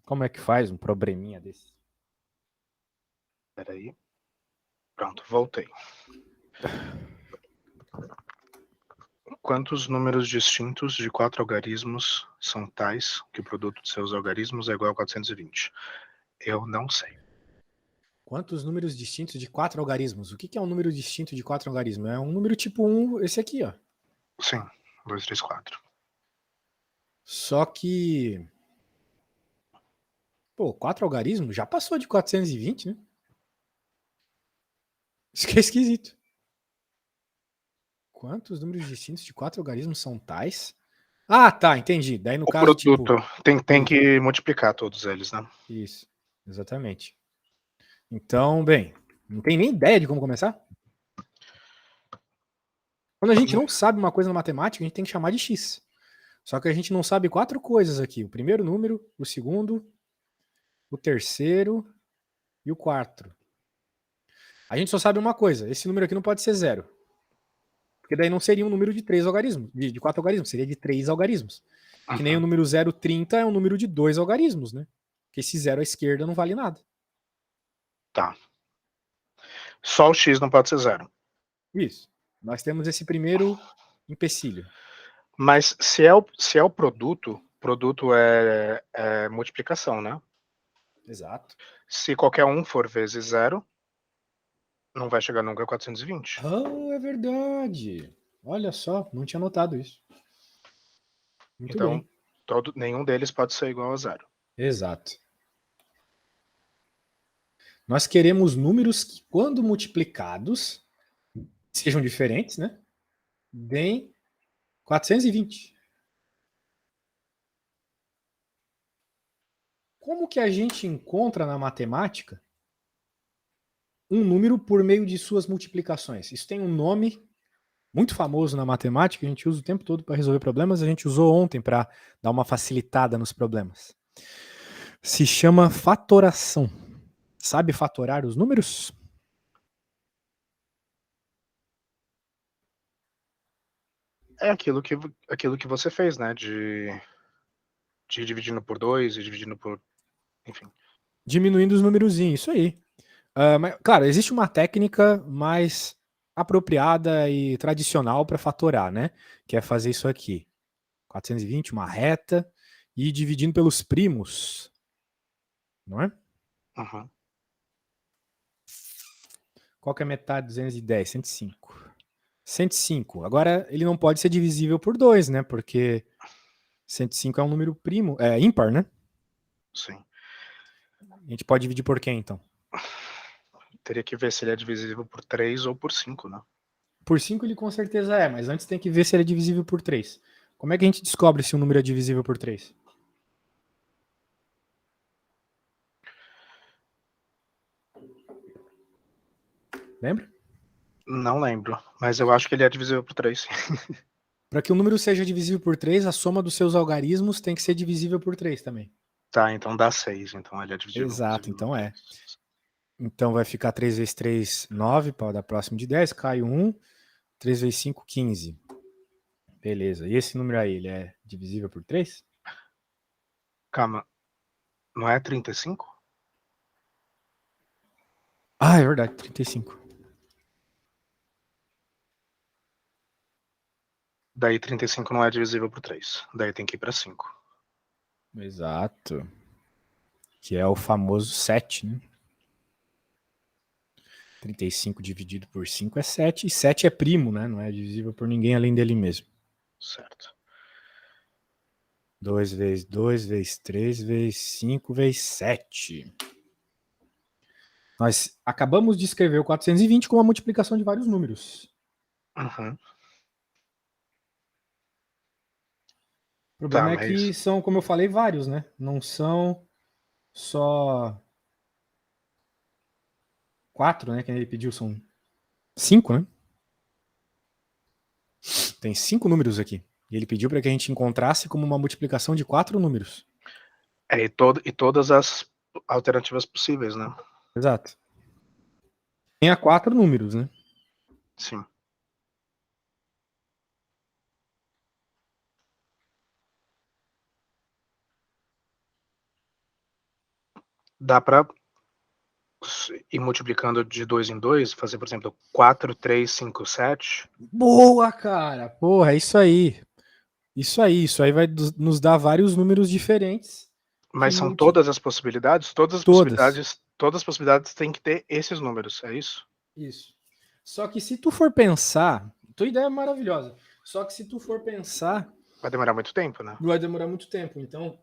Como é que faz um probleminha desse? Peraí. Pronto, voltei. Quantos números distintos de 4 algarismos são tais que o produto de seus algarismos é igual a 420? Eu não sei. Quantos números distintos de 4 algarismos? O que é um número distinto de 4 algarismos? É um número tipo 1, esse aqui, ó. Sim, 2, 3, 4. Só que... Pô, 4 algarismos já passou de 420, né? Isso que é esquisito. Quantos números distintos de 4 algarismos são tais? Ah, tá, entendi. Daí no O caso, tipo... produto tem que multiplicar todos eles, né? Isso, exatamente. Então, bem, não tem nem ideia de como começar? Quando a gente não sabe uma coisa na matemática, a gente tem que chamar de x. Só que a gente não sabe 4 coisas aqui. O primeiro número, o segundo, o terceiro e o quarto. A gente só sabe uma coisa. Esse número aqui não pode ser zero. Porque daí não seria um número de 3 algarismos, de 4 algarismos, seria de 3 algarismos. Que nem o número 0,30 é um número de 2 algarismos, né? Porque esse zero à esquerda não vale nada. Tá. Só o x não pode ser zero. Isso. Nós temos esse primeiro empecilho. Mas se é o produto é multiplicação, né? Exato. Se qualquer um for vezes zero, não vai chegar nunca a 420. Ah, é verdade. Olha só, não tinha notado isso. Muito Então, bem. nenhum deles pode ser igual a zero. Exato. Nós queremos números que, quando multiplicados, sejam diferentes, né? Deem 420. Como que a gente encontra na matemática um número por meio de suas multiplicações? Isso tem um nome muito famoso na matemática, a gente usa o tempo todo para resolver problemas, a gente usou ontem para dar uma facilitada nos problemas. Se chama fatoração. Sabe fatorar os números? É aquilo que você fez, né? De ir dividindo por 2 e dividindo por... Enfim. Diminuindo os numerozinhos, isso aí. Mas, claro, existe uma técnica mais apropriada e tradicional para fatorar, né? Que é fazer isso aqui. 420, uma reta, e ir dividindo pelos primos. Não é? Uhum. Qual que é metade de 210? 105. 105. Agora, ele não pode ser divisível por 2, né? Porque 105 é um número primo, é ímpar, né? Sim. A gente pode dividir por quem, então? Teria que ver se ele é divisível por 3 ou por 5, né? Por 5 ele com certeza é, mas antes tem que ver se ele é divisível por 3. Como é que a gente descobre se um número é divisível por 3? Lembra? Não lembro, mas eu acho que ele é divisível por 3. Para que um número seja divisível por 3, a soma dos seus algarismos tem que ser divisível por 3 também. Tá, então dá 6, então ele é divisível Exato, por então 3. é. Então vai ficar 3 vezes 3, 9, para dar próximo de 10, cai 1, 3 vezes 5, 15. Beleza, e esse número aí, ele é divisível por 3? Calma, não é 35? Ah, é verdade, 35. Daí 35 não é divisível por 3. Daí tem que ir pra 5. Exato. Que é o famoso 7, né? 35 dividido por 5 é 7, e 7 é primo, né? Não é divisível por ninguém além dele mesmo. Certo. 2 vezes 2 vezes 3 vezes 5 vezes 7. Nós acabamos de escrever o 420 com a multiplicação de vários números. Uhum. O problema Tá, é que mas... são, como eu falei, vários, né? Não são só 4, né? Que ele pediu, são 5, né? Tem 5 números aqui. E ele pediu para que a gente encontrasse como uma multiplicação de 4 números. E todas as alternativas possíveis, né? Exato. Tem 4 números, né? Sim. dá para ir multiplicando de 2 em 2, fazer, por exemplo, 4, 3, 5, 7. Boa, cara! Porra, é isso aí. Isso aí vai nos dar vários números diferentes. Mas são todas as possibilidades? Todas. Todas as possibilidades têm que ter esses números, é isso? Isso. Só que se tu for pensar, tua ideia é maravilhosa. Só que se tu for pensar, Vai demorar muito tempo, né? vai demorar muito tempo. Então,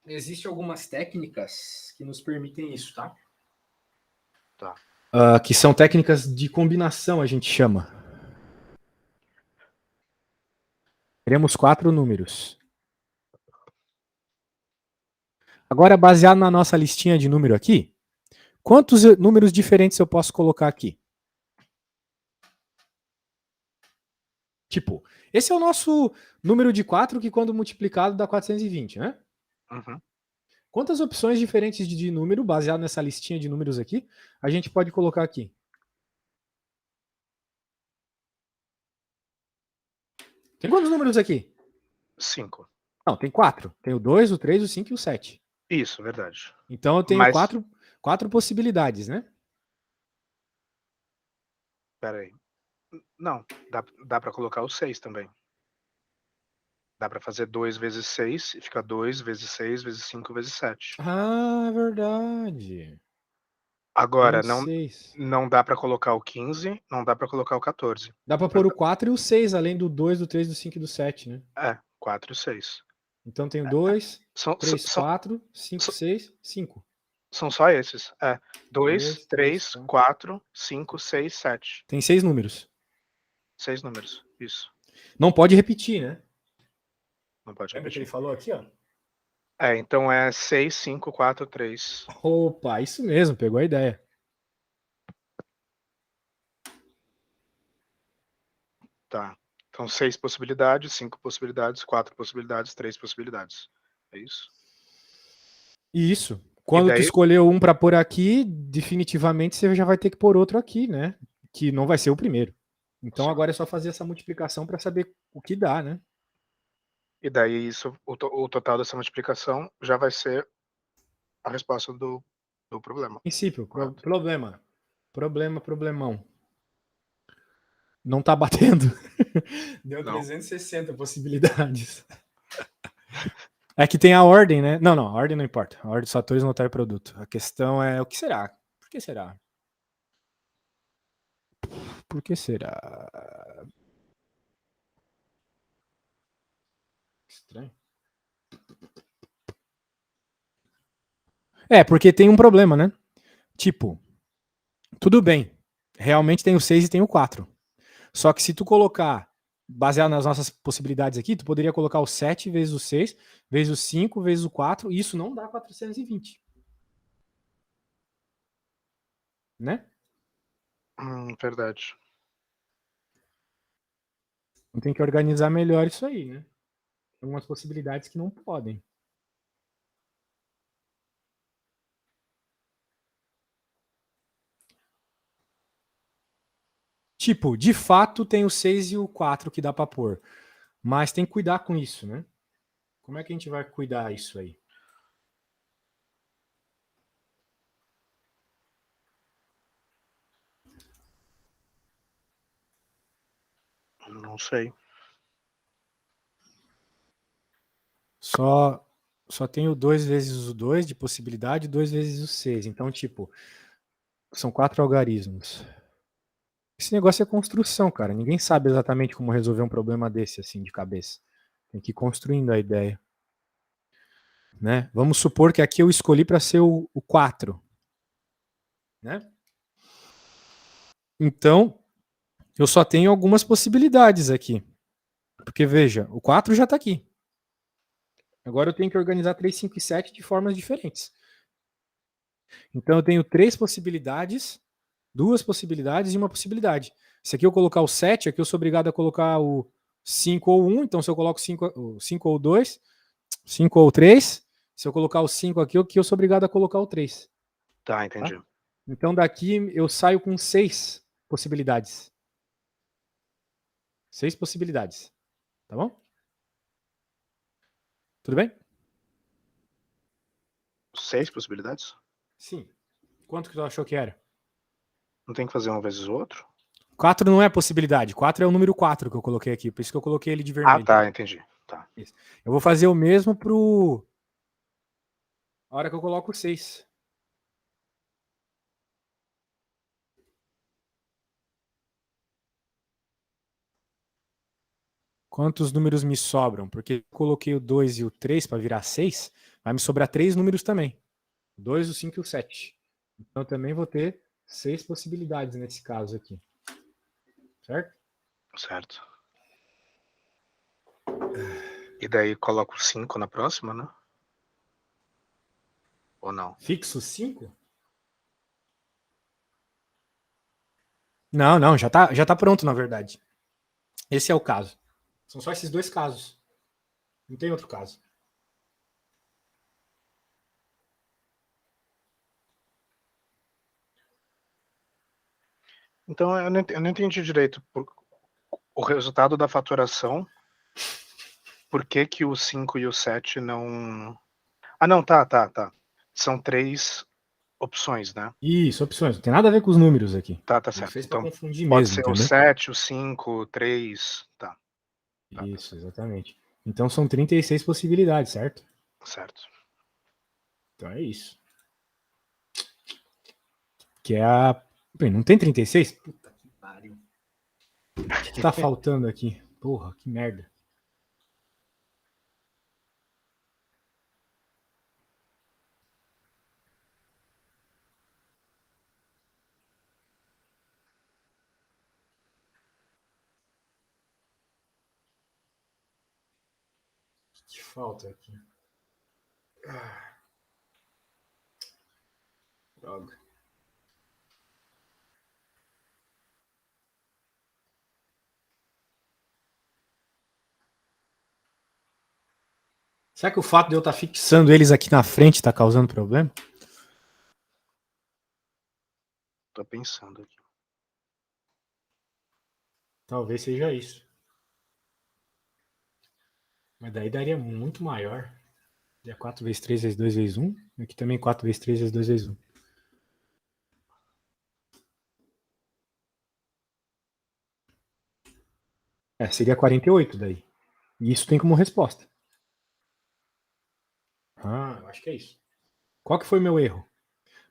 existem algumas técnicas que nos permitem isso, tá? Tá. Que são técnicas de combinação, a gente chama. Teremos 4 números. Agora, baseado na nossa listinha de número aqui, quantos números diferentes eu posso colocar aqui? Tipo, esse é o nosso número de 4 que quando multiplicado dá 420, né? Uhum. Quantas opções diferentes de número, baseado nessa listinha de números aqui, a gente pode colocar aqui? Tem quantos números aqui? 5. Não, tem 4. Tem o 2, o 3, o 5 e o 7. Isso, verdade. Então eu tenho Mas, quatro possibilidades, né? pera aí. Não, dá para colocar o 6 também. Dá para fazer 2 vezes 6 e fica 2 vezes 6 vezes 5 vezes 7. Ah, verdade. Tem Agora, o 6. não dá para colocar o 15, não dá para colocar o 14. Dá pra pôr o 4 e o 6, além do 2, do 3, do 5 e do 7, né? 4 e 6. Então tem o 2, São, 3, são, 4, 5, são, 6, 5. são só esses. 2, 2, 3, 3, 4. 4, 5, 6, 7. Tem 6 números. 6 números. Isso. Não pode repetir, né? Não pode Lembra que ele repetir. falou aqui, ó? Então é 6, 5, 4, 3. Opa, isso mesmo, pegou a ideia. Tá. Então 6 possibilidades, 5 possibilidades, 4 possibilidades, 3 possibilidades. É isso? Isso. E Quando tu daí, escolheu um pra pôr aqui, definitivamente você já vai ter que pôr outro aqui, né? Que não vai ser o primeiro. Então sim. agora é só fazer essa multiplicação para saber o que dá, né? E daí isso, o total dessa multiplicação já vai ser a resposta do problema. Princípio, Correto? problemão. Não tá batendo. Deu Não? 360 possibilidades. É que tem a ordem, né? Não, a ordem não importa. A ordem dos fatores não altera o produto. A questão é o que será? Por que será? Por que será? Estranho. Porque tem um problema, né? Tipo, tudo bem. Realmente tem o 6 e tem o 4. Só que se tu colocar, baseado nas nossas possibilidades aqui, tu poderia colocar o 7 vezes o 6, vezes o 5, vezes o 4, e isso não dá 420. Né? Verdade. Então tem que organizar melhor isso aí, né? Tem algumas possibilidades que não podem. Tipo, de fato tem o 6 e o 4 que dá pra pôr. Mas tem que cuidar com isso, né? Como é que a gente vai cuidar isso aí? Não sei. Só tem o 2 vezes o 2 de possibilidade e 2 vezes o 6. Então, tipo, são 4 algarismos. Esse negócio é construção, cara. Ninguém sabe exatamente como resolver um problema desse, assim, de cabeça. Tem que ir construindo a ideia. Né? Vamos supor que aqui eu escolhi para ser o 4. Né? Então, eu só tenho algumas possibilidades aqui. Porque, veja, o 4 já está aqui. Agora eu tenho que organizar 3, 5 e 7 de formas diferentes. Então eu tenho 3 possibilidades, 2 possibilidades e uma possibilidade. Se aqui eu colocar o 7, aqui eu sou obrigado a colocar o 5 ou 1. Então se eu coloco o 5 ou 2, 5 ou 3. Se eu colocar o 5 aqui eu sou obrigado a colocar o 3. Tá, entendi. Tá? Então daqui eu saio com 6 possibilidades. 6 possibilidades. Tá bom? Tudo bem? 6 possibilidades? Sim. Quanto que tu achou que era? Não tem que fazer um vezes o outro? 4 não é possibilidade. 4 é o número 4 que eu coloquei aqui. Por isso que eu coloquei ele de Ah, vermelho. tá, entendi. Tá. Isso. Eu vou fazer o mesmo pro... a hora que eu coloco o 6. Quantos números me sobram? Porque eu coloquei o 2 e o 3 para virar 6, vai me sobrar 3 números também. O 2, o 5 e o 7. Então eu também vou ter 6 possibilidades nesse caso aqui. Certo? Certo. E daí coloco 5 na próxima, né? Ou não? Fixo 5? Não, não, já tá pronto, na verdade. Esse é o caso. São só esses dois casos. Não tem outro caso. Então eu não entendi direito o resultado da fatoração. Por que que o 5 e o 7 não... Ah, não, tá. São 3 opções, né? Isso, opções. Não tem nada a ver com os números aqui. Tá A gente certo. fez para Então confundir pode mesmo, ser o entendeu? 7, o 5, o 3. Tá, Isso, exatamente. Então são 36 possibilidades, certo? certo. Então é isso. Que é a. Bem, não tem 36? Puta que pariu. O que tá faltando aqui? Porra, que merda. O que falta aqui? Droga. Será que o fato de eu estar fixando eles aqui na frente está causando problema? Tô pensando aqui. Talvez seja isso. Mas daí daria muito maior. Daria 4 vezes 3 vezes 2 vezes 1. Aqui também 4 vezes 3 vezes 2 vezes 1. É, seria 48 daí. E isso tem como resposta. Ah, eu acho que é isso. Qual que foi meu erro?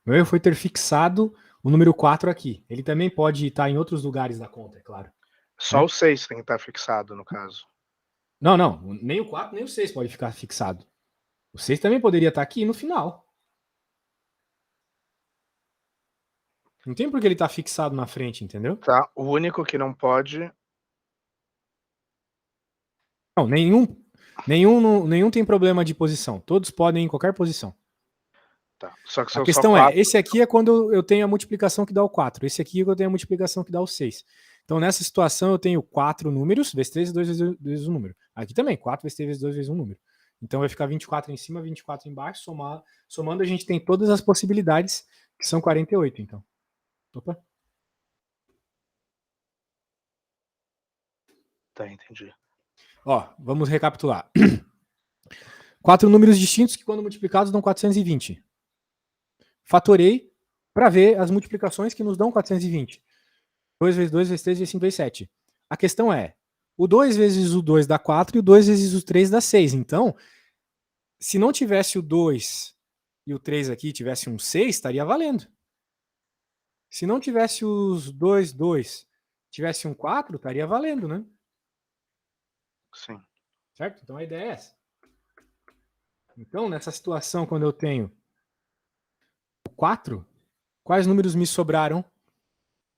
Meu erro foi ter fixado o número 4 aqui. Ele também pode estar em outros lugares da conta, é claro. Só Né? o 6 tem que estar fixado, no caso. Não, não. Nem o 4 nem o 6 pode ficar fixado. O 6 também poderia estar aqui no final. Não tem por que ele estar fixado na frente, entendeu? Tá, o único que não pode... Não, nenhum tem problema de posição. Todos podem em qualquer posição. Tá, só que A são só questão é, 4. esse aqui é quando eu tenho a multiplicação que dá o 4. Esse aqui é quando eu tenho a multiplicação que dá o 6. Então, nessa situação, eu tenho 4 números, vezes 3 e 2 vezes um número. Aqui também, 4 vezes 3 vezes 2 vezes um número. Então, vai ficar 24 em cima, 24 embaixo. Somando, a gente tem todas as possibilidades, que são 48, então. Opa. Tá, entendi. Ó, vamos recapitular. 4 números distintos que, quando multiplicados, dão 420. Fatorei para ver as multiplicações que nos dão 420. 2 vezes 2 vezes 3 vezes 5 vezes 7. A questão é, o 2 vezes o 2 dá 4 e o 2 vezes o 3 dá 6. Então, se não tivesse o 2 e o 3 aqui, tivesse um 6, estaria valendo. Se não tivesse os 2, 2, tivesse um 4, estaria valendo, né? Sim. Certo? Então a ideia é essa. Então, nessa situação, quando eu tenho o 4, quais números me sobraram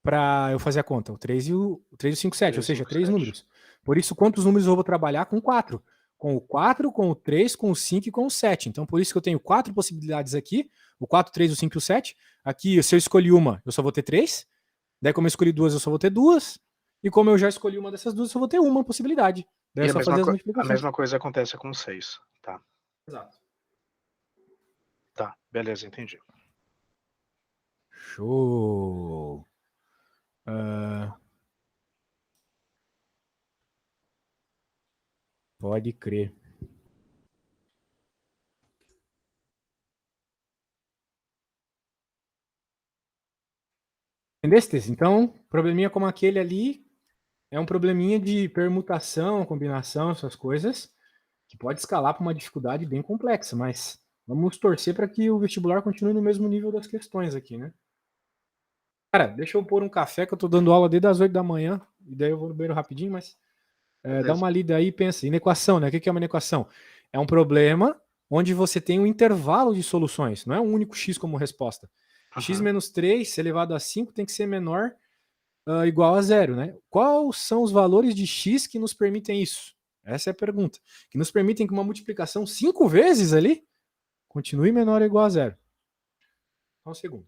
para eu fazer a conta? O 3 e o 5, 7, ou 3, seja, 5, 3 7. números. Por isso, quantos números eu vou trabalhar? Com 4. Com o 4, com o 3, com o 5 e com o 7. Então, por isso que eu tenho 4 possibilidades aqui: o 4, 3, o 5 e o 7. Aqui, se eu escolhi uma, eu só vou ter 3. Daí, como eu escolhi duas, eu só vou ter 2. E como eu já escolhi uma dessas duas, eu só vou ter uma possibilidade. Daí E é só fazer as a multiplicações. mesma coisa acontece com 6. Tá, Exato. tá. Beleza, entendi. Show. Pode crer. Entendeste? Então, probleminha como aquele ali é um probleminha de permutação, combinação, essas coisas, que pode escalar para uma dificuldade bem complexa, mas vamos torcer para que o vestibular continue no mesmo nível das questões aqui, né? Cara, deixa eu pôr um café que eu tô dando aula desde as 8 da manhã, e daí eu vou no banheiro rapidinho, mas dá Beleza. uma lida aí e pensa. Inequação, né? O que é uma inequação? É um problema onde você tem um intervalo de soluções, não é um único x como resposta. X Uhum. menos 3 elevado a 5 tem que ser menor igual a zero, né? Quais são os valores de x que nos permitem isso? Essa é a pergunta. Que nos permitem que uma multiplicação 5 vezes ali continue menor ou igual a zero. Só um segundo.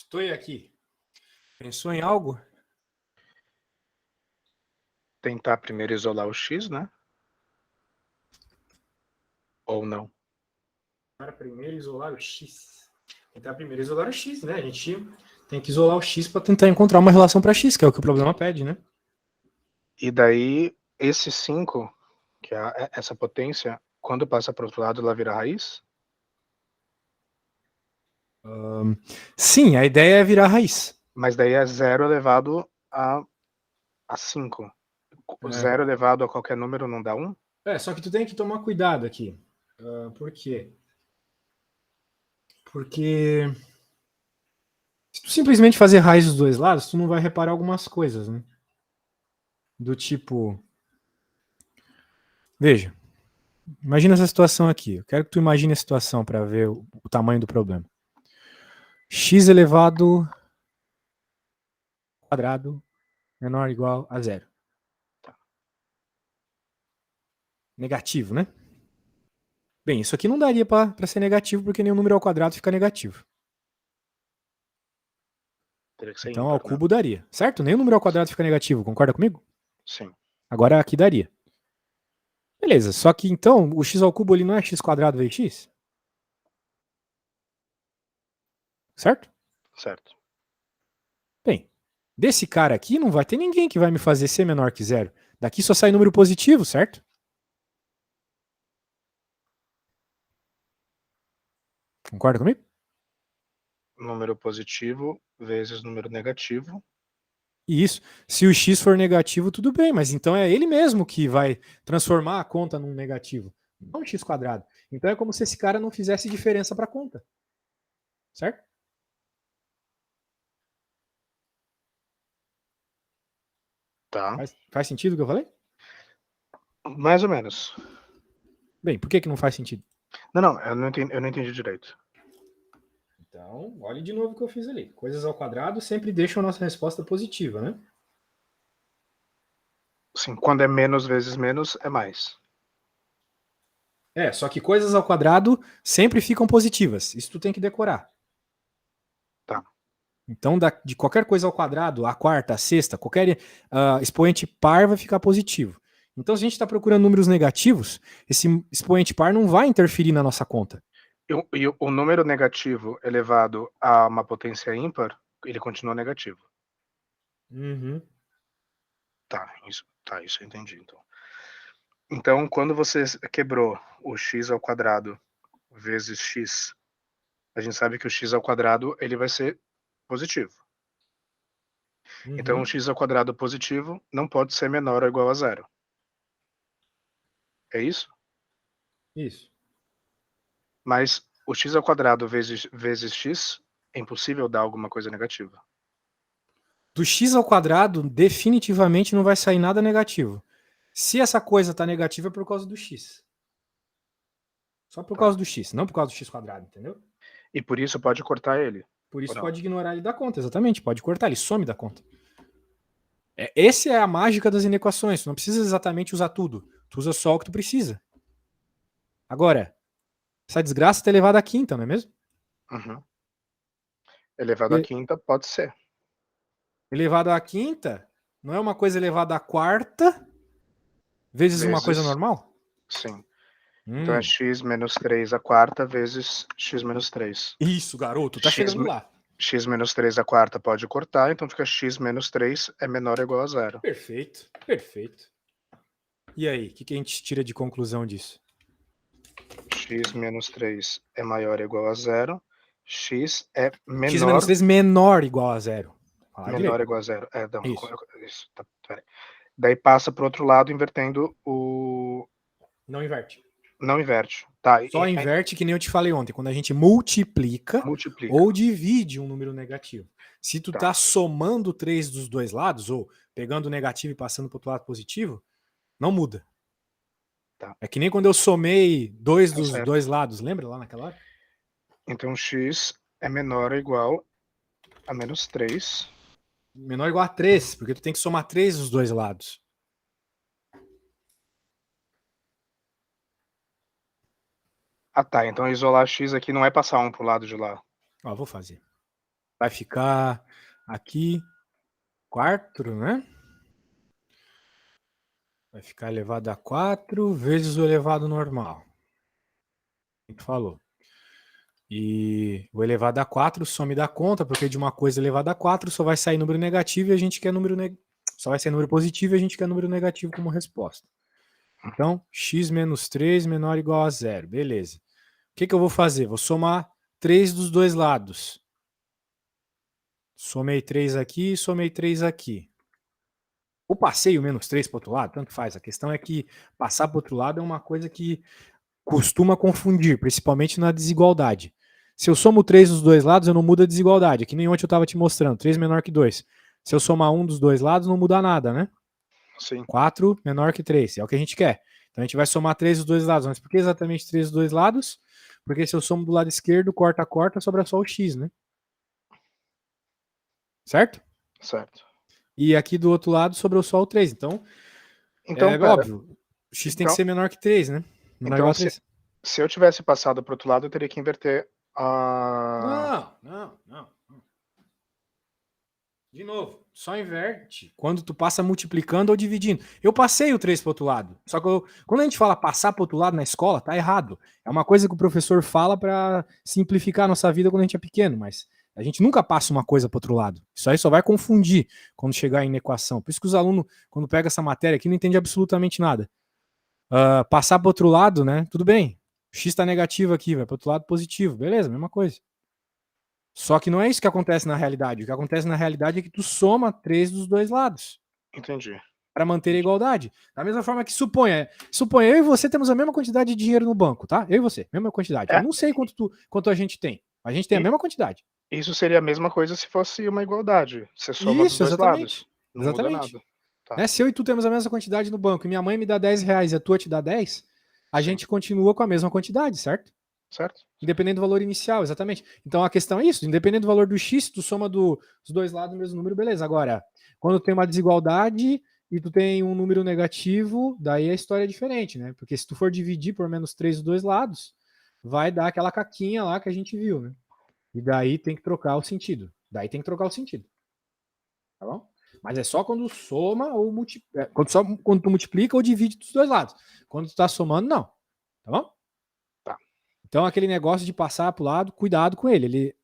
Estou aqui. Pensou em algo? Tentar primeiro isolar o x, né? Ou não? Para primeiro isolar o x. Tentar primeiro isolar o x, né? A gente tem que isolar o x para tentar encontrar uma relação para x, que é o que o problema pede, né? E daí, esse 5, que é essa potência, quando passa para o outro lado, ela vira raiz? Sim, a ideia é virar raiz. Mas daí é 0 elevado a 5. É. 0 elevado a qualquer número não dá 1? Só que tu tem que tomar cuidado aqui. Por quê? Porque se tu simplesmente fazer raiz dos dois lados, tu não vai reparar algumas coisas, né? Do tipo, veja, imagina essa situação aqui. Eu quero que tu imagine a situação para ver o tamanho do problema. X elevado ao quadrado menor ou igual a zero. Negativo, né? Bem, isso aqui não daria para ser negativo porque nenhum número ao quadrado fica negativo. Teria que ser Então ao ímpar, né? cubo daria, certo? Nenhum número ao quadrado fica negativo, concorda comigo? Sim. Agora aqui daria. Beleza, só que então o x ao cubo ali não é x quadrado vezes x? Certo? Certo. Bem, desse cara aqui não vai ter ninguém que vai me fazer ser menor que zero. Daqui só sai número positivo, certo? Concorda comigo? Número positivo vezes número negativo. E isso, se o x for negativo, tudo bem, mas então é ele mesmo que vai transformar a conta num negativo, não x quadrado. Então é como se esse cara não fizesse diferença para a conta, certo? Tá. Faz sentido o que eu falei? Mais ou menos. Bem, por que não faz sentido? Não, eu não entendi direito. Então, olhe de novo o que eu fiz ali. Coisas ao quadrado sempre deixam a nossa resposta positiva, né? Sim, quando é menos vezes menos, é mais. Só que coisas ao quadrado sempre ficam positivas. Isso tu tem que decorar. Tá. Então, de qualquer coisa ao quadrado, a quarta, a sexta, qualquer expoente par vai ficar positivo. Então, se a gente está procurando números negativos, esse expoente par não vai interferir na nossa conta. E o número negativo elevado a uma potência ímpar, ele continua negativo. Uhum. Tá, isso eu entendi, então. Então, quando você quebrou o x ao quadrado vezes x a gente sabe que o x ao quadrado ele vai ser positivo. Então, o x ao quadrado positivo não pode ser menor ou igual a zero. É isso? Isso. Mas o x ao quadrado vezes x é impossível dar alguma coisa negativa. Do x ao quadrado, definitivamente não vai sair nada negativo. Se essa coisa está negativa é por causa do x. Só por causa do x, não por causa do x quadrado, entendeu? E por isso pode cortar ele. Por isso Ou não? pode ignorar ele da conta, exatamente. Pode cortar, ele some da conta. Essa é a mágica das inequações. Tu não precisa exatamente usar tudo. Tu usa só o que tu precisa. Agora, essa desgraça está elevada à quinta, não é mesmo? Uhum. Elevado à quinta pode ser. Elevado à quinta não é uma coisa elevada à quarta vezes uma coisa normal? Sim. Então é x menos 3 à quarta vezes x menos 3. Isso, garoto, tá chegando lá. X menos 3 à quarta pode cortar, então fica x menos 3 é menor ou igual a zero. Perfeito, perfeito. E aí, o que a gente tira de conclusão disso? X menos 3 é maior ou igual a zero. X é menor... X menos 3 menor ou igual a zero. Menor ou igual a zero. Não, isso. Tá, peraí. Daí passa para o outro lado invertendo o... Não inverte. Não inverte. Tá. Só inverte que nem eu te falei ontem, quando a gente multiplica ou divide um número negativo. Se tu tá somando 3 dos dois lados, ou pegando o negativo e passando para o outro lado positivo, não muda. Tá. É que nem quando eu somei 2 dos dois lados, lembra lá naquela hora? Então x é menor ou igual a menos 3. Menor ou igual a 3, porque tu tem que somar 3 dos dois lados. Ah, tá. Então isolar x aqui não é passar 1 pro lado de lá. Ó, vou fazer. Vai ficar aqui 4, né? Vai ficar elevado a 4 vezes o elevado normal. Tu falou. E o elevado a 4 some da conta, porque de uma coisa elevada a 4 só vai sair número negativo e a gente quer só vai sair número positivo e a gente quer número negativo como resposta. Então, x menos 3 menor ou igual a zero. Beleza. O que eu vou fazer? Vou somar 3 dos dois lados. Somei 3 aqui e somei 3 aqui. Ou passei o menos 3 para o outro lado, tanto faz. A questão é que passar para o outro lado é uma coisa que costuma confundir, principalmente na desigualdade. Se eu somo 3 dos dois lados, eu não mudo a desigualdade. É que nem ontem eu estava te mostrando, 3 menor que 2. Se eu somar um dos dois lados, não muda nada, né? Sim. 4 menor que 3, é o que a gente quer. Então a gente vai somar 3 dos dois lados. Mas por que exatamente 3 dos dois lados? Porque se eu somo do lado esquerdo, corta, sobra só o x, né? Certo? Certo. E aqui do outro lado sobrou só o 3. Então óbvio, o x tem que ser menor que 3, né? Menor igual a 3. Se eu tivesse passado para o outro lado, eu teria que inverter a... Não. De novo, só inverte quando tu passa multiplicando ou dividindo. Eu passei o 3 para o outro lado. Só que quando a gente fala passar para o outro lado na escola, tá errado. É uma coisa que o professor fala para simplificar a nossa vida quando a gente é pequeno, mas a gente nunca passa uma coisa para o outro lado. Isso aí só vai confundir quando chegar em equação. Por isso que os alunos, quando pegam essa matéria aqui, não entendem absolutamente nada. Passar para o outro lado, né? Tudo bem. O x está negativo aqui, vai para o outro lado positivo. Beleza, mesma coisa. Só que não é isso que acontece na realidade. O que acontece na realidade é que tu soma 3 dos dois lados. Entendi. Para manter a igualdade. Da mesma forma que suponha eu e você temos a mesma quantidade de dinheiro no banco, tá? Eu e você, mesma quantidade. Eu não sei quanto a gente tem. A gente tem a mesma quantidade. Isso seria a mesma coisa se fosse uma igualdade. Você soma dos dois lados. Não muda nada. Tá. Né? Se eu e tu temos a mesma quantidade no banco e minha mãe me dá 10 reais e a tua te dá 10, a gente continua com a mesma quantidade, certo? Certo. Independente do valor inicial, exatamente. Então a questão é isso, independente do valor do x, tu soma dos dois lados o mesmo número, beleza. Agora, quando tem uma desigualdade e tu tem um número negativo, daí a história é diferente, né? Porque se tu for dividir por menos 3 dos dois lados, vai dar aquela caquinha lá que a gente viu, né? E daí tem que trocar o sentido. Tá bom? Mas é só quando soma ou multiplica. Quando tu multiplica ou divide dos dois lados. Quando tu tá somando, não. Tá bom? Tá. Então, aquele negócio de passar para o lado, cuidado com ele. Ele,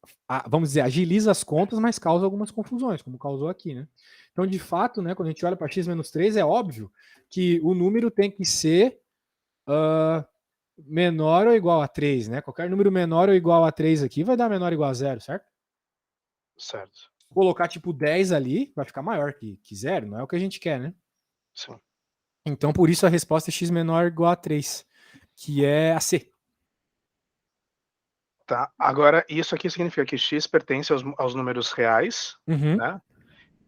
vamos dizer, agiliza as contas, mas causa algumas confusões, como causou aqui, né? Então, de fato, né, quando a gente olha para x menos 3, é óbvio que o número tem que ser menor ou igual a 3, né? Qualquer número menor ou igual a 3 aqui vai dar menor ou igual a 0, certo? Certo. Colocar tipo 10 ali vai ficar maior que 0, não é o que a gente quer, né? Sim. Então por isso a resposta é x menor ou igual a 3, que é a C. Tá. Agora, isso aqui significa que x pertence aos números reais, Uhum. né?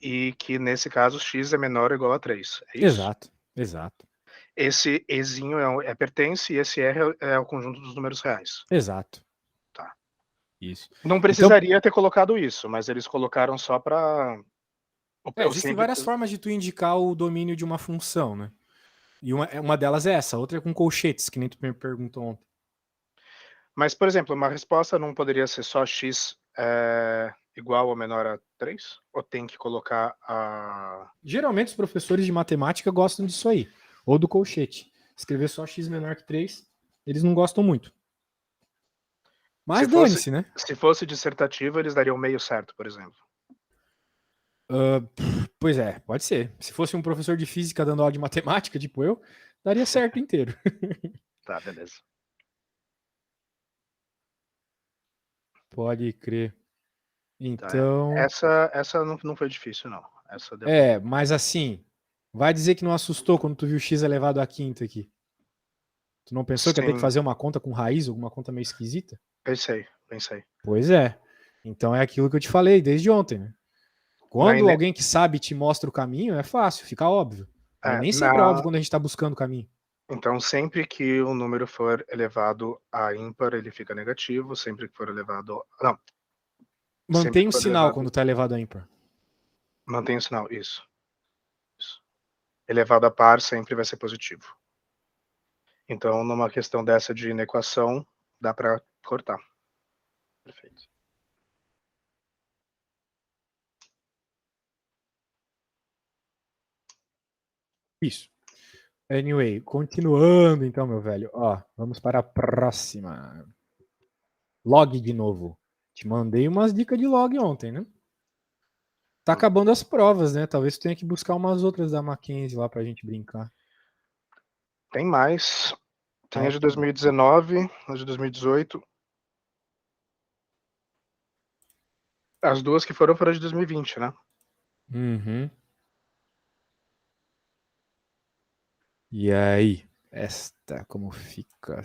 E que, nesse caso, x é menor ou igual a 3. É isso? Exato, exato. Esse ezinho é pertence e esse r é o conjunto dos números reais. Exato. Tá. Isso. Não Então, precisaria ter colocado isso, mas eles colocaram só para... Eu existem sempre... várias formas de tu indicar o domínio de uma função, né? E uma delas é essa, outra é com colchetes, que nem tu me perguntou ontem. Mas, por exemplo, uma resposta não poderia ser só x igual ou menor a 3? Ou tem que colocar a... Geralmente os professores de matemática gostam disso aí, ou do colchete. Escrever só x menor que 3, eles não gostam muito. Se Mas fosse, dane-se, né? se fosse dissertativo, eles dariam meio certo, por exemplo. Pois é, pode ser. Se fosse um professor de física dando aula de matemática, tipo eu, daria certo inteiro. Tá, beleza. Pode crer. Tá. Então, Essa não foi difícil, não. Essa deu pra... mas assim, vai dizer que não assustou quando tu viu x elevado à quinta aqui. Tu não pensou que ia ter que Sim, fazer uma conta com raiz, alguma conta meio esquisita? pensei. Pois é. Então é aquilo que eu te falei desde ontem, né? Na, Quando alguém que sabe te mostra o caminho, é fácil, fica óbvio. Mas nem sempre é óbvio na, quando a gente está buscando o caminho. então, sempre que o número for elevado a ímpar, ele fica negativo. Sempre que for elevado... Não, sempre Mantém que o for sinal quando elevado... está elevado a ímpar. Mantém o sinal, isso. Elevado a par sempre vai ser positivo. Então, numa questão dessa de inequação, dá para cortar. Perfeito. Isso. Anyway, continuando então, meu velho. Ó, vamos para a próxima. Log de novo. Te mandei umas dicas de log ontem, né? Tá acabando as provas, né? Talvez tu tenha que buscar umas outras da Mackenzie lá pra gente brincar. Tem mais. Tem Ah, a é? de 2019, a de 2018. As duas que foram de 2020, né? Uhum. E aí? Esta, como fica?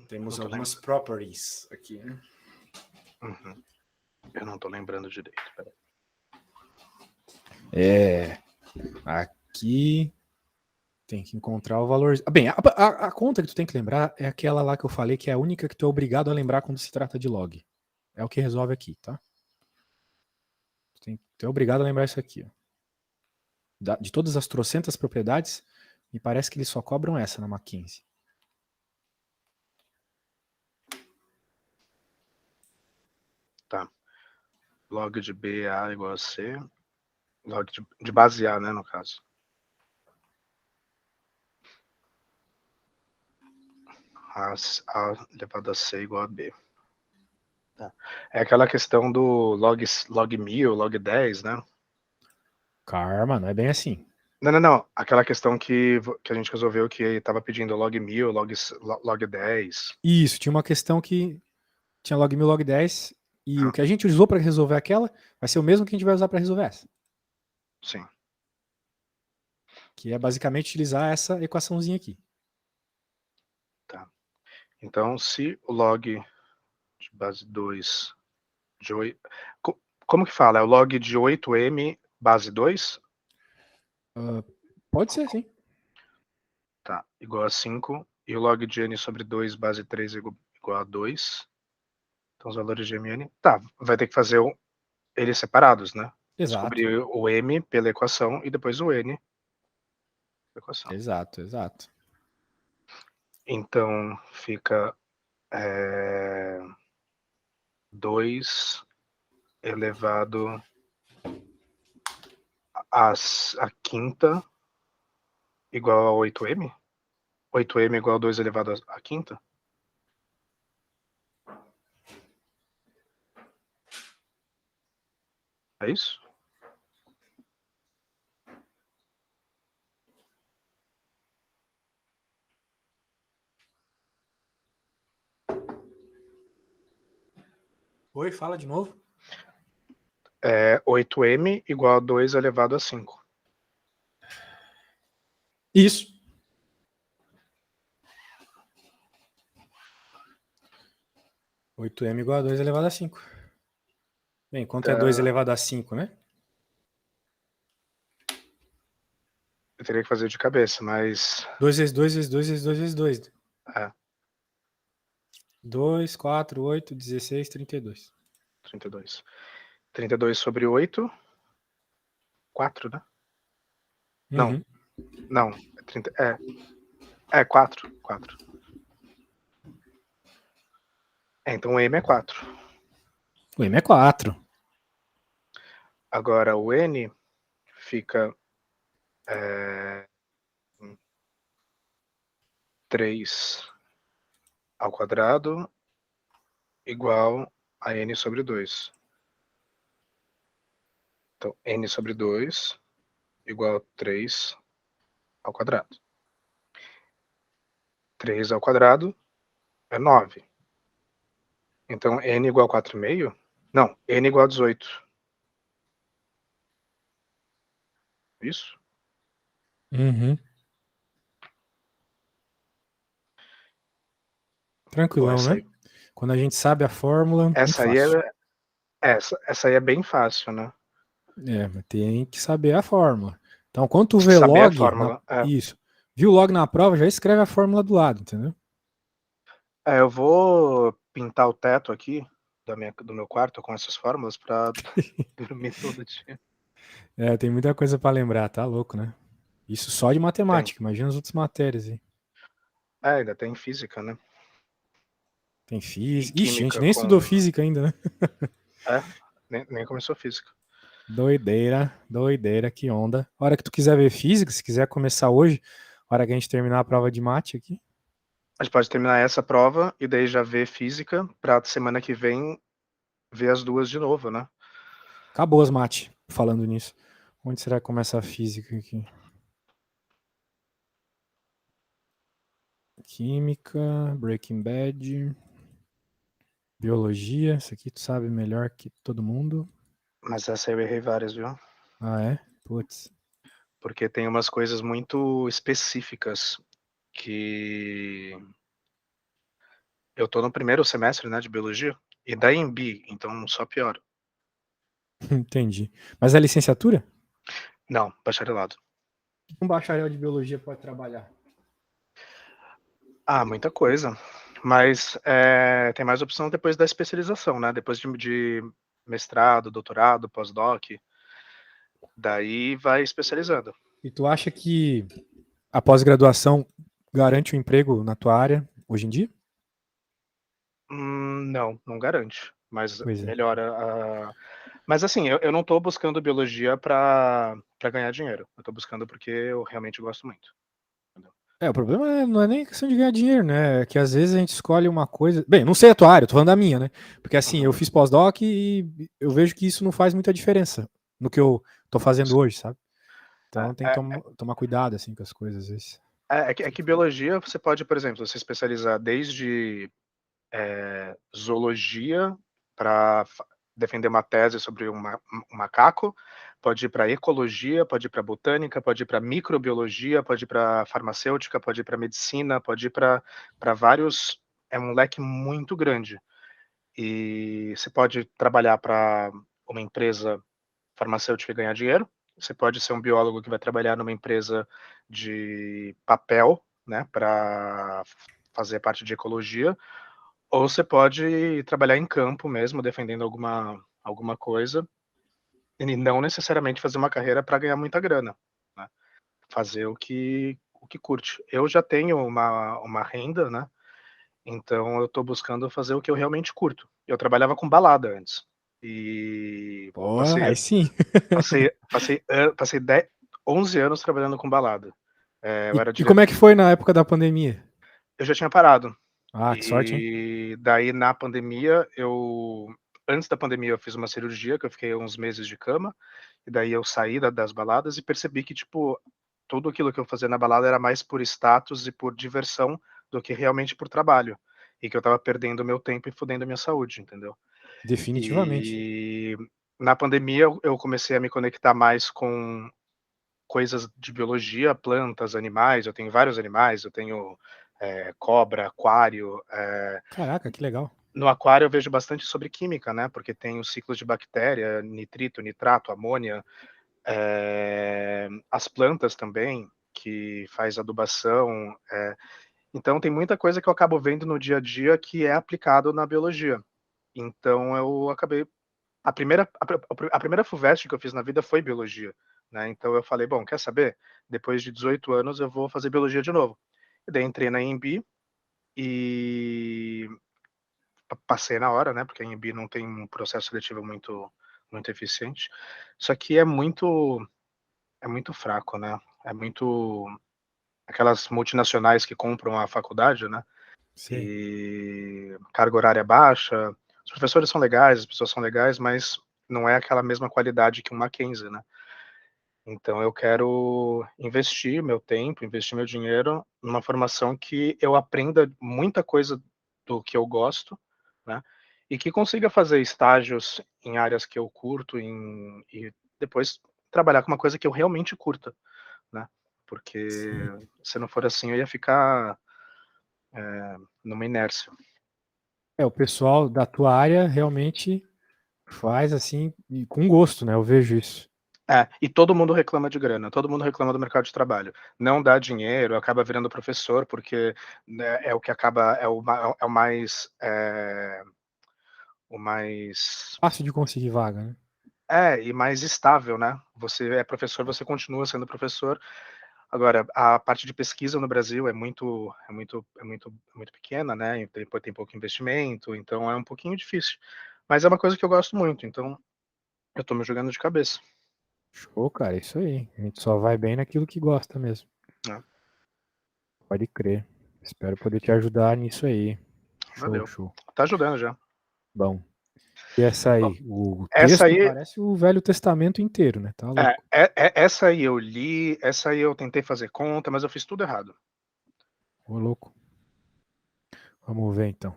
Temos Não tô algumas lembrando. properties aqui, né? Uhum. Eu não tô lembrando direito. Peraí. Aqui tem que encontrar o valor. Bem, a conta que tu tem que lembrar é aquela lá que eu falei que é a única que tu é obrigado a lembrar quando se trata de log. É o que resolve aqui, tá? Tu é obrigado a lembrar isso aqui. Ó. De todas as trocentas propriedades, me parece que eles só cobram essa na Mackenzie. Tá. Log de BA igual a C. Log de base A, né, no caso. A elevado a C igual a B. Tá. É aquela questão do log 1000, log 10, né? Karma, não é bem assim. Não. Aquela questão que a gente resolveu que estava pedindo log 1000, log 10. Isso, tinha uma questão que tinha log 1000, log 10, e o Ah, que a gente usou para resolver aquela vai ser o mesmo que a gente vai usar para resolver essa. sim. Que é basicamente utilizar essa equaçãozinha aqui. Tá. Então, se o log de base 2 de 8... Como que fala? É o log de 8m base 2? Pode ser, sim. Tá. Igual a 5. E o log de n sobre 2 base 3 igual a 2. Então, os valores de mn... Tá, vai ter que fazer eles separados, né? Exato. Descobrir o m pela equação e depois o n pela equação. Exato. Então, fica 2 elevado a quinta igual a 8m? 8m igual a 2 elevado à quinta? É isso? Oi, fala de novo. 8m igual a 2 elevado a 5. Isso. Oito m igual a 2 elevado a 5. Bem, quanto é 2 elevado a 5, né? Eu teria que fazer de cabeça, mas... 2 vezes 2 vezes 2 vezes 2 vezes 2. É, 2, 4, 8, 16, 32. 32. 32 sobre 8. 4, né? Não, Uhum. não. 30, 4. 4. Então o M é 4. O M é 4. Agora o N fica 3 ao quadrado igual a N sobre 2. Então, N sobre 2 igual a 3 ao quadrado. 3 ao quadrado é 9. Então, N igual a 4,5? Não, N igual a 18. Isso? Uhum. Tranquilão, Essa né? aí, Quando a gente sabe a fórmula, muito essa aí fácil. essa aí é bem fácil, né? É, mas tem que saber a fórmula. Então, quando tu vê Saber a log, fórmula. isso. Viu log na prova, já escreve a fórmula do lado, entendeu? Eu vou pintar o teto aqui do meu quarto com essas fórmulas para dormir todo dia. É, tem muita coisa pra lembrar, tá louco, né? Isso só de Tem. matemática, imagina as outras matérias aí. Ainda tem física, né? Tem E física. Ixi, a gente química nem estudou com... física ainda, né? Nem começou física. Doideira, doideira, que onda. Hora que tu quiser ver física, se quiser começar hoje, hora que a gente terminar a prova de mate aqui. A gente pode terminar essa prova e daí já ver física para semana que vem ver as duas de novo, né? Acabou as mate, falando nisso. Onde será que começa a física aqui? Química, Breaking Bad, biologia, isso aqui tu sabe melhor que todo mundo. Mas essa eu errei várias, viu? Ah, é? Putz. Porque tem umas coisas muito específicas que eu tô no primeiro semestre, né, de biologia, e daí em bi, então só pior. Entendi. Mas é licenciatura? Não, bacharelado. Um bacharel de biologia pode trabalhar. Muita coisa. Mas tem mais opção depois da especialização, né? Depois de mestrado, doutorado, pós-doc, daí vai especializando. E tu acha que a pós-graduação garante o emprego na tua área hoje em dia? Não garante, mas Pois é. melhora. Mas assim, eu não estou buscando biologia para ganhar dinheiro. Eu estou buscando porque eu realmente gosto muito. O problema não é nem questão de ganhar dinheiro, né? É que às vezes a gente escolhe uma coisa. Bem, não sei a tua área, eu tô falando da minha, né? Porque assim, Uhum. eu fiz pós-doc e eu vejo que isso não faz muita diferença no que eu tô fazendo hoje, sabe? Então tem que É, tomar cuidado, assim, com as coisas às vezes. é que biologia você pode, por exemplo, se especializar desde zoologia para defender uma tese sobre um macaco, pode ir para ecologia, pode ir para botânica, pode ir para microbiologia, pode ir para farmacêutica, pode ir para medicina, pode ir para vários. É um leque muito grande. E você pode trabalhar para uma empresa farmacêutica e ganhar dinheiro. Você pode ser um biólogo que vai trabalhar numa empresa de papel, né, para fazer parte de ecologia, ou você pode trabalhar em campo mesmo, defendendo alguma coisa, e não necessariamente fazer uma carreira para ganhar muita grana, né? Fazer o que curte. Eu já tenho uma renda, né? Então eu estou buscando fazer o que eu realmente curto. Eu trabalhava com balada antes. E Pô, passei, aí sim. passei 11 anos trabalhando com balada. Eu era E como é diretor. que foi na época da pandemia? Eu já tinha parado. Ah, que sorte, hein? E daí na pandemia antes da pandemia eu fiz uma cirurgia, que eu fiquei uns meses de cama, e daí eu saí das baladas e percebi que, tipo, tudo aquilo que eu fazia na balada era mais por status e por diversão do que realmente por trabalho. E que eu estava perdendo meu tempo e fudendo a minha saúde, entendeu? Definitivamente. E na pandemia eu comecei a me conectar mais com coisas de biologia, plantas, animais. Eu tenho vários animais, eu tenho cobra, aquário. Caraca, que legal. No aquário eu vejo bastante sobre química, né? Porque tem os ciclos de bactéria, nitrito, nitrato, amônia. As plantas também, que faz adubação. Então tem muita coisa que eu acabo vendo no dia a dia que é aplicado na biologia. Então eu acabei a primeira FUVEST que eu fiz na vida foi biologia, né, então eu falei: "Bom, quer saber? Depois de 18 anos eu vou fazer biologia de novo". E daí entrei na Anhembi e passei na hora, né, porque a Anhembi não tem um processo seletivo muito eficiente, só que é muito fraco, né, é muito aquelas multinacionais que compram a faculdade, né, Sei. e carga horária baixa. Os professores são legais, as pessoas são legais, mas não é aquela mesma qualidade que um Mackenzie, né. Então eu quero investir meu tempo, investir meu dinheiro numa formação que eu aprenda muita coisa do que eu gosto, né, e que consiga fazer estágios em áreas que eu curto e depois trabalhar com uma coisa que eu realmente curta, né, porque Sim. se não for assim eu ia ficar, numa inércia. O pessoal da tua área realmente faz assim e com gosto, né? Eu vejo isso. E todo mundo reclama de grana, todo mundo reclama do mercado de trabalho. Não dá dinheiro, acaba virando professor, porque, né, é o que acaba o mais Fácil de conseguir vaga, né? e mais estável, né. Você é professor, você continua sendo professor. Agora, a parte de pesquisa no Brasil é muito pequena, né, e tem pouco investimento, então é um pouquinho difícil. Mas é uma coisa que eu gosto muito, então eu tô me jogando de cabeça, Show, cara, isso aí. A gente só vai bem naquilo que gosta mesmo. né. Pode crer. Espero poder te ajudar nisso aí. Show, Valeu. show. Tá ajudando já. Bom. E essa Bom, aí? O essa texto aí parece o Velho Testamento inteiro, né? Tá louco. essa aí eu li, essa aí eu tentei fazer conta, mas eu fiz tudo errado. Ô, louco. Vamos ver então.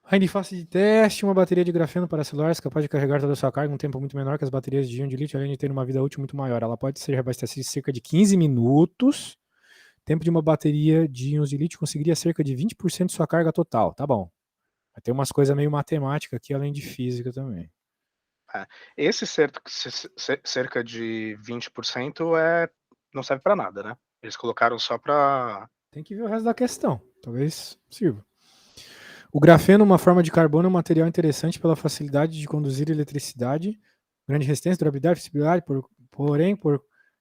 Ainda em fase de teste, uma bateria de grafeno para celulares capaz de carregar toda a sua carga em um tempo muito menor que as baterias de íon de lítio, além de ter uma vida útil muito maior. Ela pode ser reabastecida em cerca de 15 minutos. Tempo de uma bateria de íons de lítio conseguiria cerca de 20% de sua carga total. Tá bom. Vai ter umas coisas meio matemática aqui, além de física também. É. Esse cerca de 20% não serve para nada, né. Eles colocaram só para Tem que ver o resto da questão. Talvez sirva. O grafeno, uma forma de carbono, é um material interessante pela facilidade de conduzir eletricidade, grande resistência, durabilidade, flexibilidade,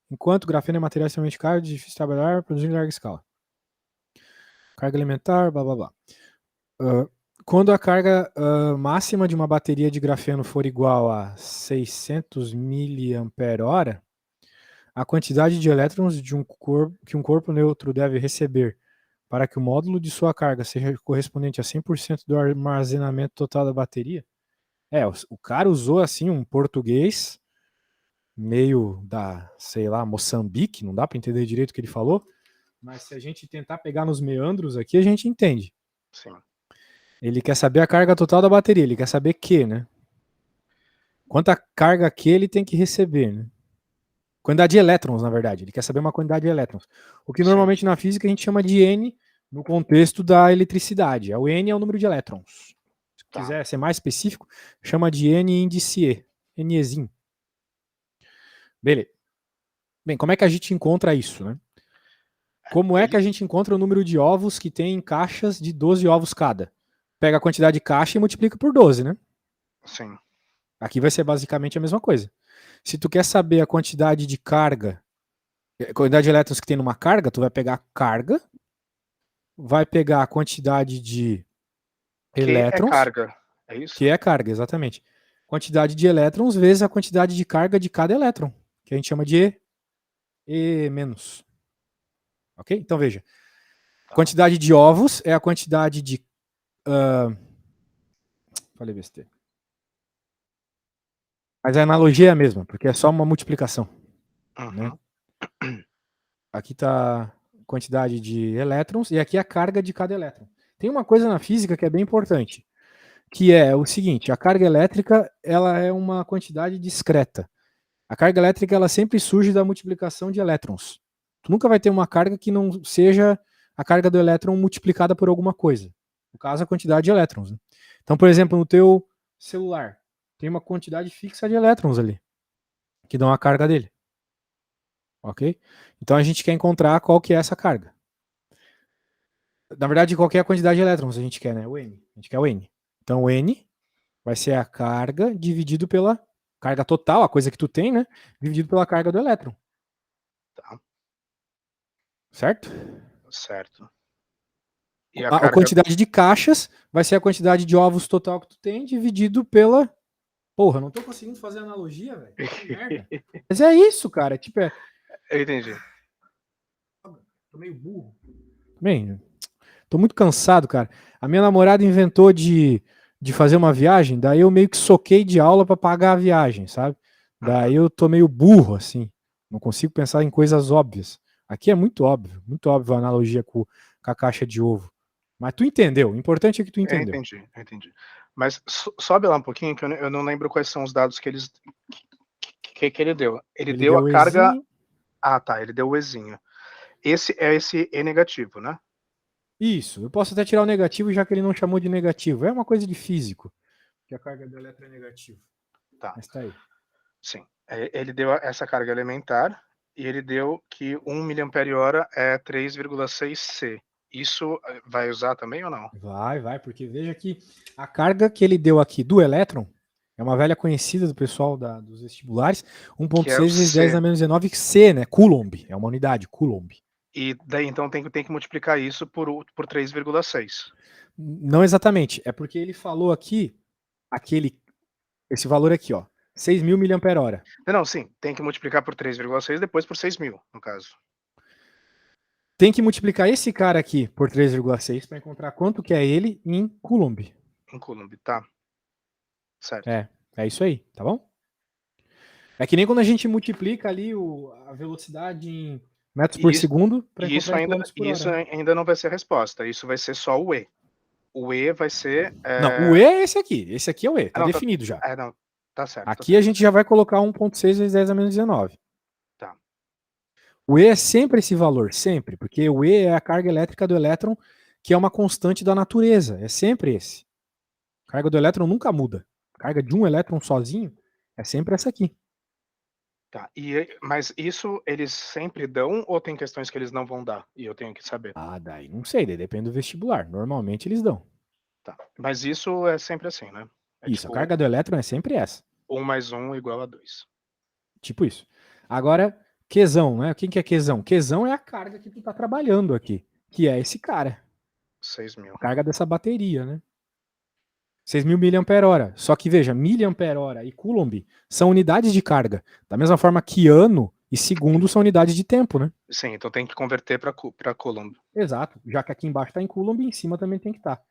enquanto o grafeno é material extremamente caro, difícil de trabalhar, produzindo em larga escala. Carga elementar, blá blá blá. Uh, quando a carga máxima de uma bateria de grafeno for igual a 600 mAh, a quantidade de elétrons que um corpo neutro deve receber para que o módulo de sua carga seja correspondente a 100% do armazenamento total da bateria. O cara usou assim um português meio da, sei lá, Moçambique, não dá para entender direito o que ele falou, mas se a gente tentar pegar nos meandros aqui, a gente entende. sim. Ele quer saber a carga total da bateria, ele quer saber que, né? Quanta carga que ele tem que receber, né? Quantidade de elétrons, na verdade. Ele quer saber uma quantidade de elétrons. O que Sim, normalmente na física a gente chama de N no contexto da eletricidade. O N é o número de elétrons. Se tá. quiser ser mais específico, chama de N índice E. Nezinho. Beleza. Bem, como é que a gente encontra isso, né? Como é que Ele a gente encontra o número de ovos que tem em caixas de 12 ovos cada? Pega a quantidade de caixa e multiplica por 12, né? sim, Aqui vai ser basicamente a mesma coisa. Se tu quer saber a quantidade de carga, a quantidade de elétrons que tem numa carga, tu vai pegar a carga, vai pegar a quantidade de que é elétrons, carga, é isso? que é carga, exatamente. Quantidade de elétrons vezes a quantidade de carga de cada elétron, que a gente chama de E menos. Ok? Então veja. Tá, Quantidade de ovos é a quantidade de Falei besteira. Mas a analogia é a mesma, porque é só uma multiplicação. Né? Aqui está a quantidade de elétrons e aqui a carga de cada elétron. Tem uma coisa na física que é bem importante, que é o seguinte: a carga elétrica ela é uma quantidade discreta. A carga elétrica ela sempre surge da multiplicação de elétrons. Tu nunca vai ter uma carga que não seja a carga do elétron multiplicada por alguma coisa. No caso, a quantidade de elétrons. Né? Então, por exemplo, no teu celular, tem uma quantidade fixa de elétrons ali, que dão a carga dele. Ok? Então a gente quer encontrar qual que é essa carga. Na verdade, qual que é a quantidade de elétrons a gente quer, né? O N. A gente quer o N. Então o N vai ser a carga dividido pela carga total, a coisa que tu tem, né? Dividido pela carga do elétron. Tá. Certo? Certo. E a quantidade de caixas vai ser a quantidade de ovos total que tu tem dividido pela... Porra, não tô conseguindo fazer analogia, velho. Que merda. Mas é isso, cara. Tipo, Eu entendi. Tô meio burro. Bem, tô muito cansado, cara. A minha namorada inventou de fazer uma viagem, daí eu meio que soquei de aula para pagar a viagem, sabe? Daí eu tô meio burro, assim. Não consigo pensar em coisas óbvias. Aqui é muito óbvio a analogia com a caixa de ovo. Mas tu entendeu, o importante é que tu entendeu. Eu entendi. Mas sobe lá um pouquinho, que eu não lembro quais são os dados que ele deu. Ele deu a carga... Ezinho. Ah, tá, ele deu o Ezinho. Esse é esse E negativo, né? Isso, eu posso até tirar o negativo, já que ele não chamou de negativo. É uma coisa de físico, que a carga do elétron é negativa. Tá. Mas tá aí. Sim. Ele deu essa carga elementar e ele deu que 1 mAh é 3,6 C. Isso vai usar também ou não? Vai, porque veja que a carga que ele deu aqui do elétron é uma velha conhecida do pessoal dos vestibulares, 1.6 vezes 10 na menos 19 C, né? Coulomb, é uma unidade, Coulomb. E daí então tem que multiplicar isso por 3,6. Não exatamente, é porque ele falou aqui, esse valor aqui, ó, 6.000 mAh. Não, sim, tem que multiplicar por 3,6, depois por 6.000, no caso. Tem que multiplicar esse cara aqui por 3,6 para encontrar quanto que é ele em Coulomb. Em Coulomb, tá. Certo. É isso aí, tá bom? É que nem quando a gente multiplica ali a velocidade em metros por segundo para encontrar em quilômetros por hora. Isso ainda não vai ser a resposta, isso vai ser só o E. O E vai ser... Não, o E é esse aqui. Esse aqui é o E, tá não, definido já. não, tá certo. Aqui a gente já vai colocar 1.6 vezes 10 a menos 19. Tá. O E é sempre esse valor, sempre, porque o E é a carga elétrica do elétron, que é uma constante da natureza. É sempre esse. A carga do elétron nunca muda. A carga de um elétron sozinho é sempre essa aqui. Tá. Mas isso eles sempre dão ou tem questões que eles não vão dar e eu tenho que saber? Ah, daí não sei, daí depende do vestibular. Normalmente eles dão. Tá. Mas isso é sempre assim, né? É Isso, tipo, a carga do elétron é sempre essa. 1 mais 1 igual a 2. Tipo isso. Agora, Qzão, né? Quem que é Qzão? Qzão é a carga que tu tá trabalhando aqui, que é esse cara. 6.000. A carga dessa bateria, né? 6.000 mAh. Só que veja, mAh e Coulomb são unidades de carga. Da mesma forma que ano e segundo são unidades de tempo, né? Sim, então tem que converter para Coulomb. Exato. Já que aqui embaixo está em Coulomb, em cima também tem que estar.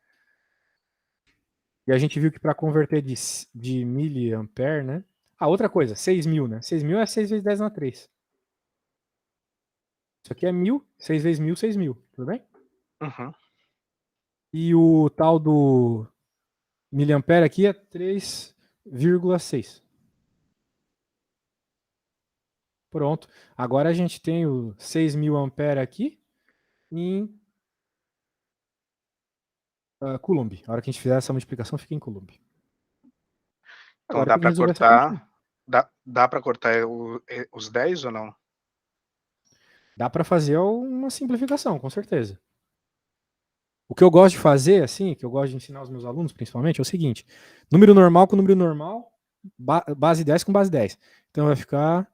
E a gente viu que para converter de miliampere, né? Ah, outra coisa, 6.000, né? 6.000 é 6 vezes 10 na 3. Isso aqui é 1.000, 6 vezes 1.000, 6.000. Tudo bem? Uhum. E o tal do miliampere aqui é 3,6. Pronto. Agora a gente tem o 6.000 ampere aqui em Coulomb. A hora que a gente fizer essa multiplicação, fica em Coulomb. Então Agora dá tem que para resolver essa continha. cortar. Dá para cortar os 10 ou não? Dá para fazer uma simplificação, com certeza. O que eu gosto de fazer, assim, que eu gosto de ensinar aos meus alunos, principalmente, é o seguinte: número normal com número normal, base 10 com base 10. Então vai ficar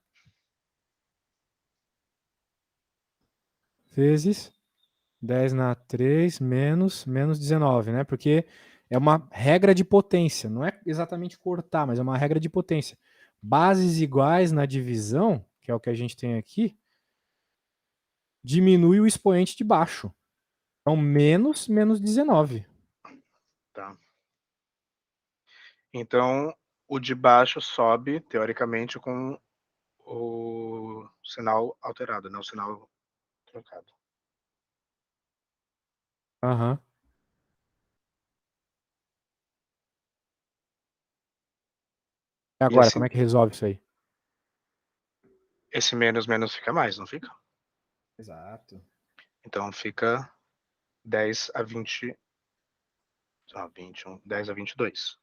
vezes 10 na 3 menos 19, né? Porque é uma regra de potência. Não é exatamente cortar, mas é uma regra de potência. Bases iguais na divisão, que é o que a gente tem aqui, diminui o expoente de baixo. Então, menos 19. Tá. Então, o de baixo sobe, teoricamente, com o sinal alterado, né? O sinal trocado. Aham. E E agora, como é que resolve isso aí? esse menos menos fica mais, não fica? Exato. Então fica 10 a 20. 21, 10 a 22.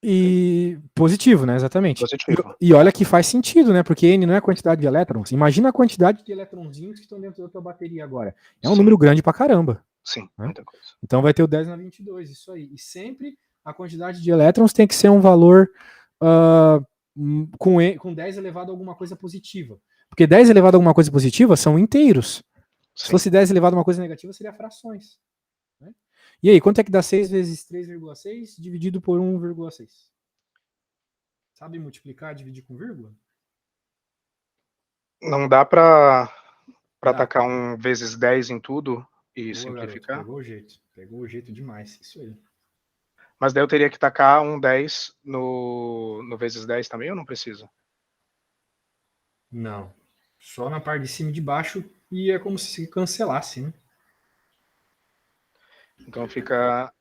E positivo, né? Exatamente. Positivo. E olha que faz sentido, né? Porque N não é a quantidade de elétrons. Imagina a quantidade de elétronzinhos que estão dentro da tua bateria agora. É um Sim, número grande pra caramba. sim, Né? muita coisa. Então vai ter o 10 na 22, isso aí. E sempre a quantidade de elétrons tem que ser um valor com 10 elevado a alguma coisa positiva. Porque 10 elevado a alguma coisa positiva são inteiros. Se Sim. fosse 10 elevado a uma coisa negativa, seria frações. Né? E aí, quanto é que dá 6 vezes 3,6 dividido por 1,6? Sabe multiplicar, dividir com vírgula? Não dá pra Dá. tacar um vezes 10 em tudo e Boa, garoto. simplificar? Pegou o jeito. Pegou o jeito demais. Isso aí. Mas daí eu teria que tacar um 10 no vezes 10 também ou não precisa? Não. Só na parte de cima e de baixo e é como se cancelasse, né? Então fica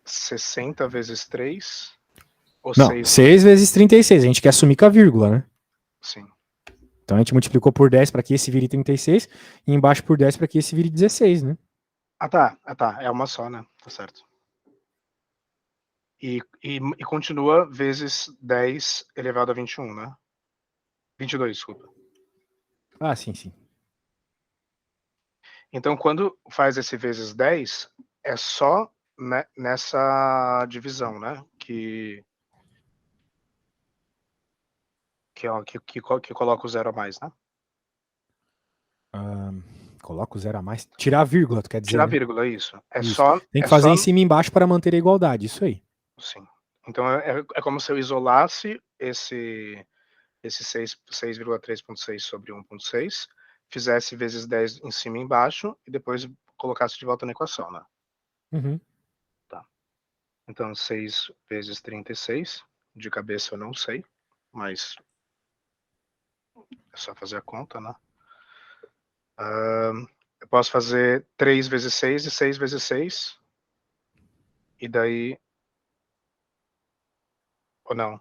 60 vezes 3 ou Não, 6? 6 vezes 36. A gente quer assumir com a vírgula, né? Sim. Então a gente multiplicou por 10 para que esse vire 36 e embaixo por 10 para que esse vire 16, né? Ah, tá. Ah, tá. É uma só, né? Tá certo. E continua vezes 10 elevado a 21, né? 22, desculpa. Ah, sim, sim. Então, quando faz esse vezes 10, é só nessa divisão, né? Que coloca o zero a mais, né? Coloca o zero a mais. Tirar a vírgula, tu quer dizer, Tirar a né? vírgula, isso. Isso. Tem É que fazer só. em cima e embaixo para manter a igualdade. Isso aí. Sim. Então, é como se eu isolasse esse 6,3.6 sobre 1.6, fizesse vezes 10 em cima e embaixo e depois colocasse de volta na equação, né? Uhum. Tá. Então, 6 vezes 36, de cabeça eu não sei, mas é só fazer a conta, né? Eu posso fazer 3 vezes 6 e 6 vezes 6. E daí. Ou não?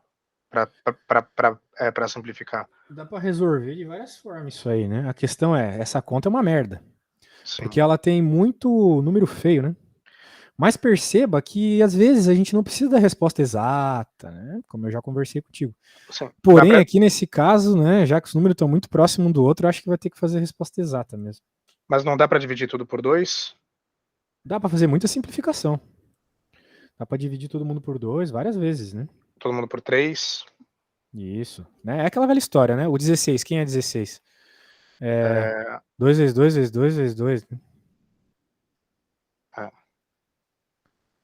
Para simplificar. Dá para resolver de várias formas isso aí, né? A questão é, essa conta é uma merda. Sim. Porque ela tem muito número feio, né? Mas perceba que às vezes a gente não precisa da resposta exata, né? Como eu já conversei contigo. Sim. Porém, aqui nesse caso, né, já que os números estão muito próximos um do outro, eu acho que vai ter que fazer a resposta exata mesmo. Mas não dá para dividir tudo por 2? Dá para fazer muita simplificação. Dá para dividir todo mundo por 2 várias vezes, né? Todo mundo por 3? Isso. Né? É aquela velha história, né? O 16, quem é 16? É É, 2 vezes 2 vezes 2 vezes 2. Né? é,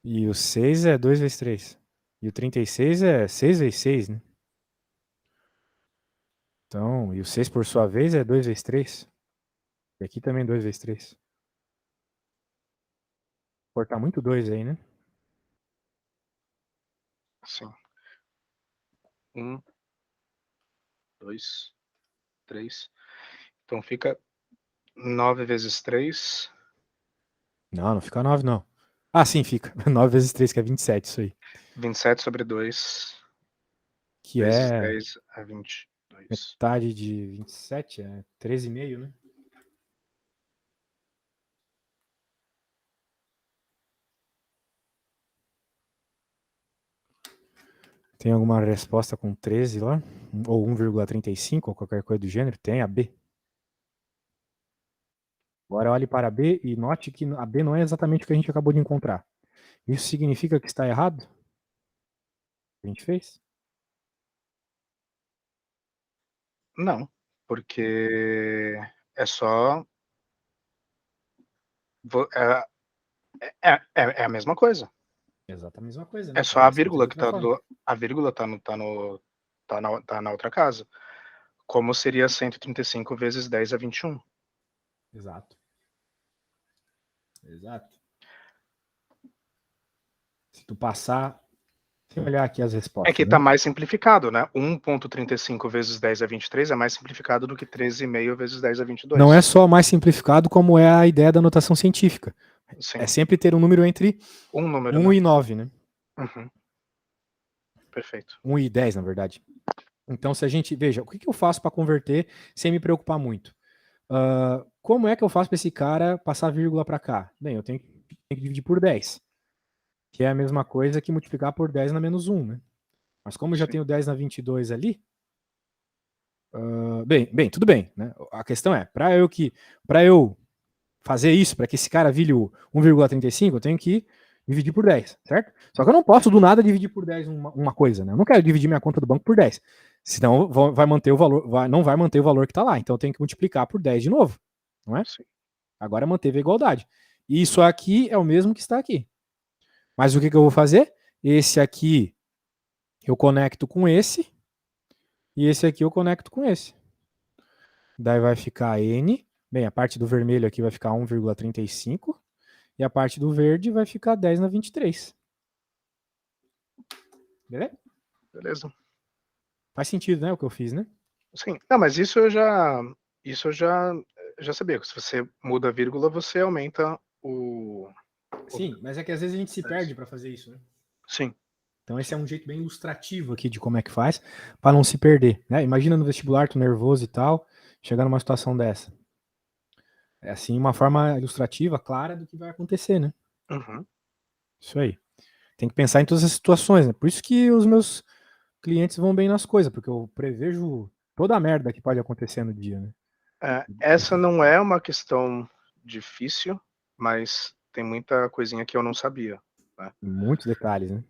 E o 6 é 2 vezes 3. E o 36 é 6 vezes 6, né? Então, e o 6 por sua vez é 2 vezes 3. E aqui também 2 vezes 3. Cortar muito 2 aí, né? sim. 1, 2, 3. Então fica 9 vezes 3. Não, não fica 9, não. Ah, sim, fica. 9 vezes 3, que é 27, isso aí. 27 sobre 2 Que vezes é 10 a 22. metade de 27, é 13,5, né? Tem alguma resposta com 13 lá? Ou 1,35 ou qualquer coisa do gênero? Tem a B. Agora olhe para a B e note que a B não é exatamente o que a gente acabou de encontrar. Isso significa que está errado? O que a gente fez? Não, porque é só. É a mesma coisa. Exatamente a mesma coisa, É né? só a Parece de vírgula que outra tá forma. a vírgula tá na outra casa. Como seria 135 vezes 10 a 21? Exato. Exato. tu passar... Deixa eu olhar aqui as É respostas. que tá mais simplificado, né? 1.35 vezes 10 a 23 é mais simplificado do que 13,5 vezes 10 a 22. Não é só mais simplificado, como é a ideia da notação científica. Sim. É sempre ter um número entre Um número, 1 né? e 9, né? Uhum. Perfeito. 1 e 10, na verdade. Então, se a gente... Veja, o que eu faço para converter sem me preocupar muito? Como é que eu faço para esse cara passar vírgula para cá? Bem, eu tenho que dividir por 10, que é a mesma coisa que multiplicar por 10 na menos 1, né? Mas como eu já Sim. tenho 10 na 22 ali, bem, tudo bem, né? A questão é, para eu fazer isso, para que esse cara vire o 1,35, eu tenho que dividir por 10, certo? Só que eu não posso do nada dividir por 10 uma coisa, né? Eu não quero dividir minha conta do banco por 10. Senão vai manter o valor, não vai manter o valor que está lá. Então eu tenho que multiplicar por 10 de novo, não é? Sim. Agora manteve a igualdade. E isso aqui é o mesmo que está aqui. Mas o que eu vou fazer? Esse aqui eu conecto com esse, e esse aqui eu conecto com esse. Daí vai ficar N. Bem, a parte do vermelho aqui vai ficar 1,35. E a parte do verde vai ficar 10 na 23. Beleza? Beleza. Faz sentido, né, o que eu fiz, né? Sim. Não, mas isso eu já sabia. Se você muda a vírgula, você aumenta o... Sim, mas é que às vezes a gente se perde para fazer isso, né? Sim. Então esse é um jeito bem ilustrativo aqui de como é que faz, para não se perder, né? Imagina no vestibular, tu nervoso e tal, chegar numa situação dessa. É assim uma forma ilustrativa, clara do que vai acontecer, né? Uhum. Isso aí. Tem que pensar em todas as situações, né? Por isso que os meus clientes vão bem nas coisas, porque eu prevejo toda a merda que pode acontecer no dia, né? Essa não é uma questão difícil, mas tem muita coisinha que eu não sabia. Muitos detalhes, né?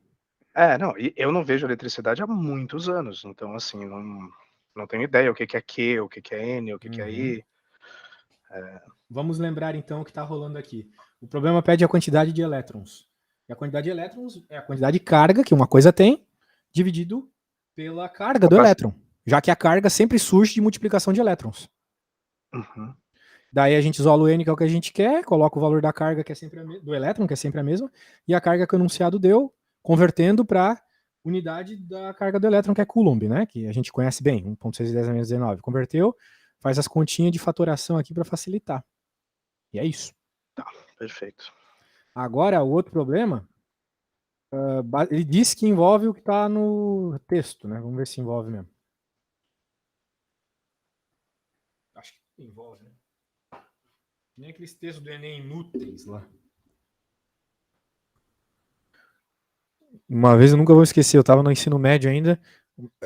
Não, e eu não vejo eletricidade há muitos anos, então assim, não tenho ideia o que é Q, o que é N, o que é I. Vamos lembrar então o que está rolando aqui. O problema pede a quantidade de elétrons. E a quantidade de elétrons é a quantidade de carga que uma coisa tem, dividido pela carga do elétron. Já que a carga sempre surge de multiplicação de elétrons. Uhum. Daí a gente isola o N, que é o que a gente quer, coloca o valor da carga, que é sempre do elétron, que é sempre a mesma, e a carga que o enunciado deu, convertendo para unidade da carga do elétron, que é Coulomb, né? Que a gente conhece bem, 1.610 a menos 19. Converteu, faz as continhas de fatoração aqui para facilitar. E é isso. Tá, perfeito. Agora, o outro problema, ele diz que envolve o que está no texto, né? Vamos ver se envolve mesmo. Acho que envolve, né? Nem aqueles textos do Enem inúteis lá. Uma vez eu nunca vou esquecer, eu estava no ensino médio ainda,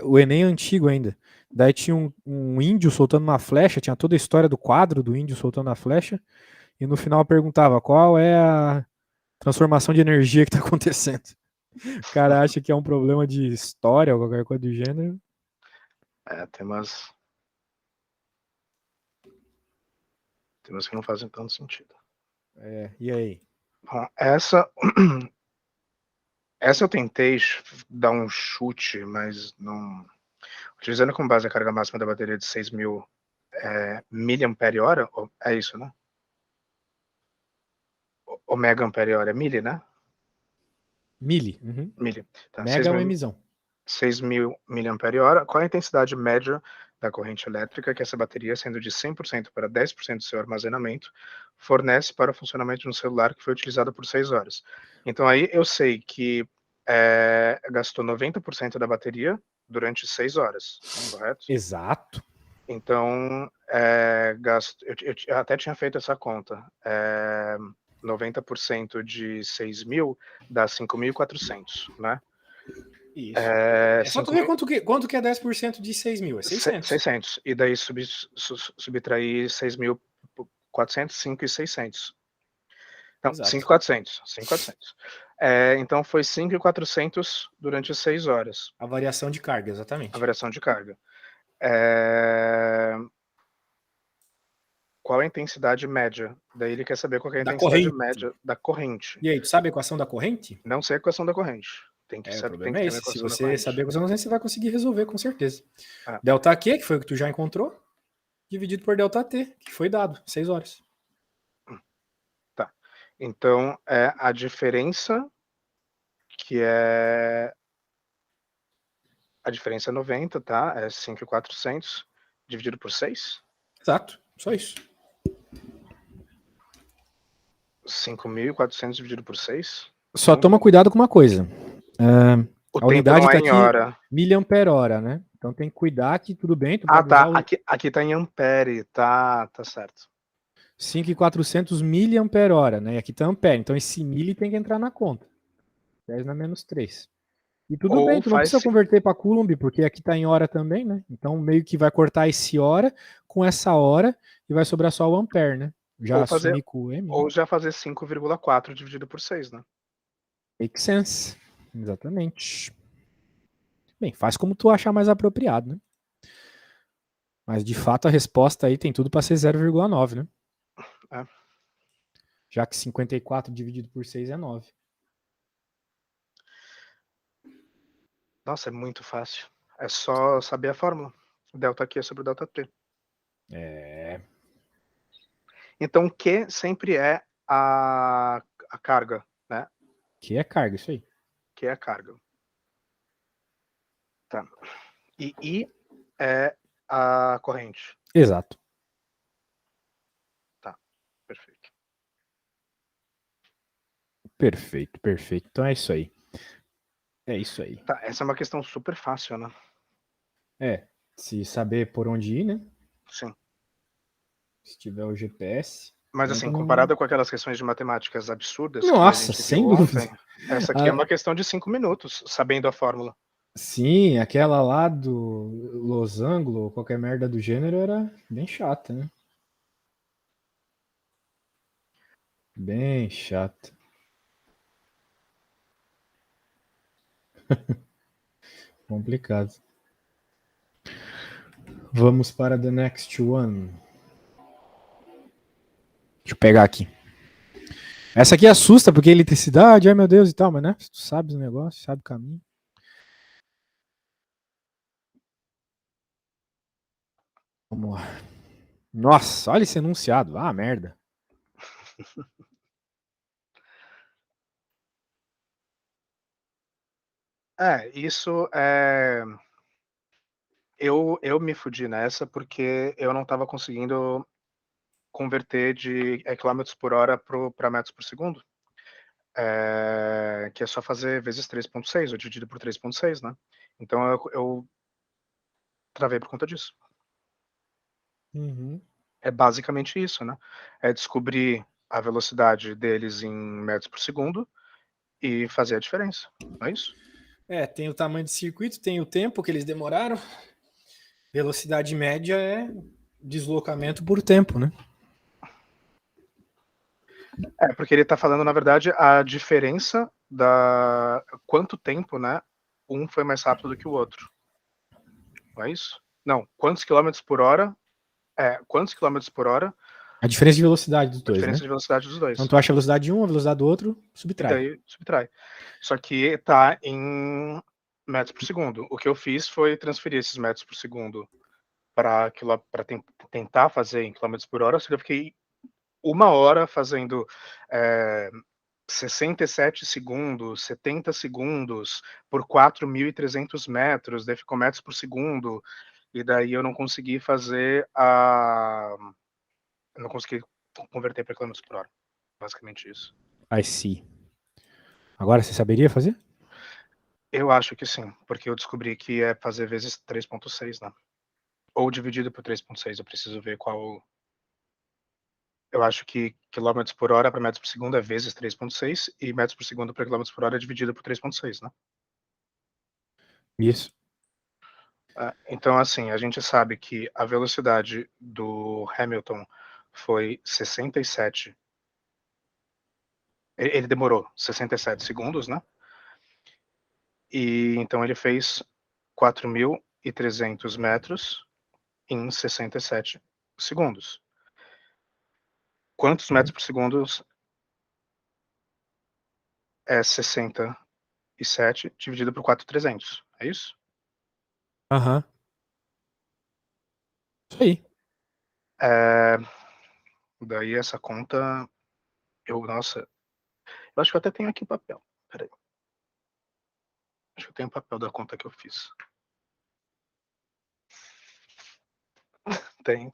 o Enem antigo ainda. Daí tinha um índio soltando uma flecha, tinha toda a história do quadro do índio soltando a flecha, e no final perguntava qual é a transformação de energia que está acontecendo. O cara acha que é um problema de história ou qualquer coisa do gênero. Tem umas que não fazem tanto sentido. E aí? Bom, essa eu tentei dar um chute, mas não... Utilizando como base a carga máxima da bateria de 6.000 miliampere-hora, é isso, né? O mega-ampere-hora é milli, né? Milli. Uhum. Milli. Tá, Mega é uma emisão. 6.000 miliampere-hora. Qual a intensidade média da corrente elétrica que essa bateria, sendo de 100% para 10% do seu armazenamento, fornece para o funcionamento de um celular que foi utilizado por 6 horas? Então aí eu sei que gastou 90% da bateria durante 6 horas, correto? Exato. Então, eu até tinha feito essa conta. 90% de 6.000 dá 5.400, né? Isso. É só tu ver quanto que é 10% de 6.000, é 600. 600. E daí subtrair 6.400, 5.600. Não, 5.400. 5.400. Então foi 5.400 durante 6 horas. A variação de carga, exatamente. A variação de carga. Qual a intensidade média? Daí ele quer saber qual é a intensidade média da corrente. E aí, tu sabe a equação da corrente? Não sei a equação da corrente. Tem que O saber, problema tem é que ter esse. uma Se equação da você corrente. saber a equação da corrente, você vai conseguir resolver, com certeza. Ah. Delta Q, que foi o que tu já encontrou, dividido por delta T, que foi dado, 6 horas. Tá. Então, é a diferença que é... A diferença é 90, tá? É 5.400 dividido por 6. Exato, só isso. 5.400 dividido por 6. Só toma cuidado com uma coisa. O A tempo unidade não está é em aqui hora. miliampere-hora, né? Então tem que cuidar que tudo bem, tu Ah, pode usar tá. o Aqui tá em ampere. Tá certo. 5.400 miliampere-hora, né? E aqui tá ampere. Então esse mili tem que entrar na conta. 10 na menos 3. E tudo bem, Ou tu não faz precisa converter para Coulomb, porque aqui tá em hora também, né? Então meio que vai cortar esse hora com essa hora e vai sobrar só o ampere, né? Já ou fazer assumir com o M, né? ou já fazer 5,4 dividido por 6, né? Make sense. Exatamente. Bem, faz como tu achar mais apropriado, né? Mas de fato a resposta aí tem tudo para ser 0,9, né? É. Já que 54 dividido por 6 é 9. Nossa, é muito fácil. É só saber a fórmula. Delta Q sobre delta T. É. Então, Q sempre é a carga, né? Que é carga, isso aí. Q é a carga. Tá. E I é a corrente. Exato. Tá, perfeito. Perfeito, perfeito. Então é isso aí. É isso aí. Tá, essa é uma questão super fácil, né? É, se saber por onde ir, né? Sim. Se tiver o GPS. Mas Tenta assim, não. comparada com aquelas questões de matemáticas absurdas que a Nossa, gente viu sem ontem, dúvida. essa aqui é uma questão de 5 minutos, sabendo a fórmula. Sim, aquela lá do losango, ou qualquer merda do gênero, era bem chata, né? Bem chata. Complicado. Vamos para the next one. Deixa eu pegar aqui. Essa aqui assusta porque eletricidade, ai meu Deus e tal, mas né? Tu sabe o negócio, sabe o caminho. Vamos lá. Nossa, olha esse enunciado. Ah, merda. Isso é. Eu me fudi nessa porque eu não estava conseguindo converter de quilômetros por hora para metros por segundo. Que é só fazer vezes 3,6 ou dividido por 3,6, né? Então eu travei por conta disso. Uhum. É basicamente isso, né? É descobrir a velocidade deles em metros por segundo e fazer a diferença. Não é isso? É, tem o tamanho de circuito, tem o tempo que eles demoraram. Velocidade média é deslocamento por tempo, né? Porque ele está falando, na verdade, a diferença da quanto tempo, né? Um foi mais rápido do que o outro. Não é isso? Não, quantos quilômetros por hora? Quantos quilômetros por hora? A diferença de velocidade dos A dois, diferença né? de velocidade dos Então dois. tu acha a velocidade de um, a velocidade do outro, E subtrai. daí subtrai. Só que está em metros por segundo. O que eu fiz foi transferir esses metros por segundo para tentar fazer em quilômetros por hora. Ou seja, eu fiquei 1 hora fazendo 67 segundos, 70 segundos por 4.300 metros, daí ficou metros por segundo, e daí eu não consegui fazer eu não consegui converter para quilômetros por hora. Basicamente isso. I see. Agora você saberia fazer? Eu acho que sim, porque eu descobri que é fazer vezes 3,6, né? Ou dividido por 3,6, eu preciso ver qual. Eu acho que quilômetros por hora para metros por segundo é vezes 3,6 e metros por segundo para quilômetros por hora é dividido por 3,6, né? Isso. Então, assim, a gente sabe que a velocidade do Hamilton foi 67. Ele demorou 67 segundos, né? E então ele fez 4.300 metros em 67 segundos. Quantos metros por segundo é 67 dividido por 4.300? É isso? Aham. Isso aí. Daí essa conta, nossa, eu acho que eu até tenho aqui o papel. Peraí. Acho que eu tenho o papel da conta que eu fiz. Tem.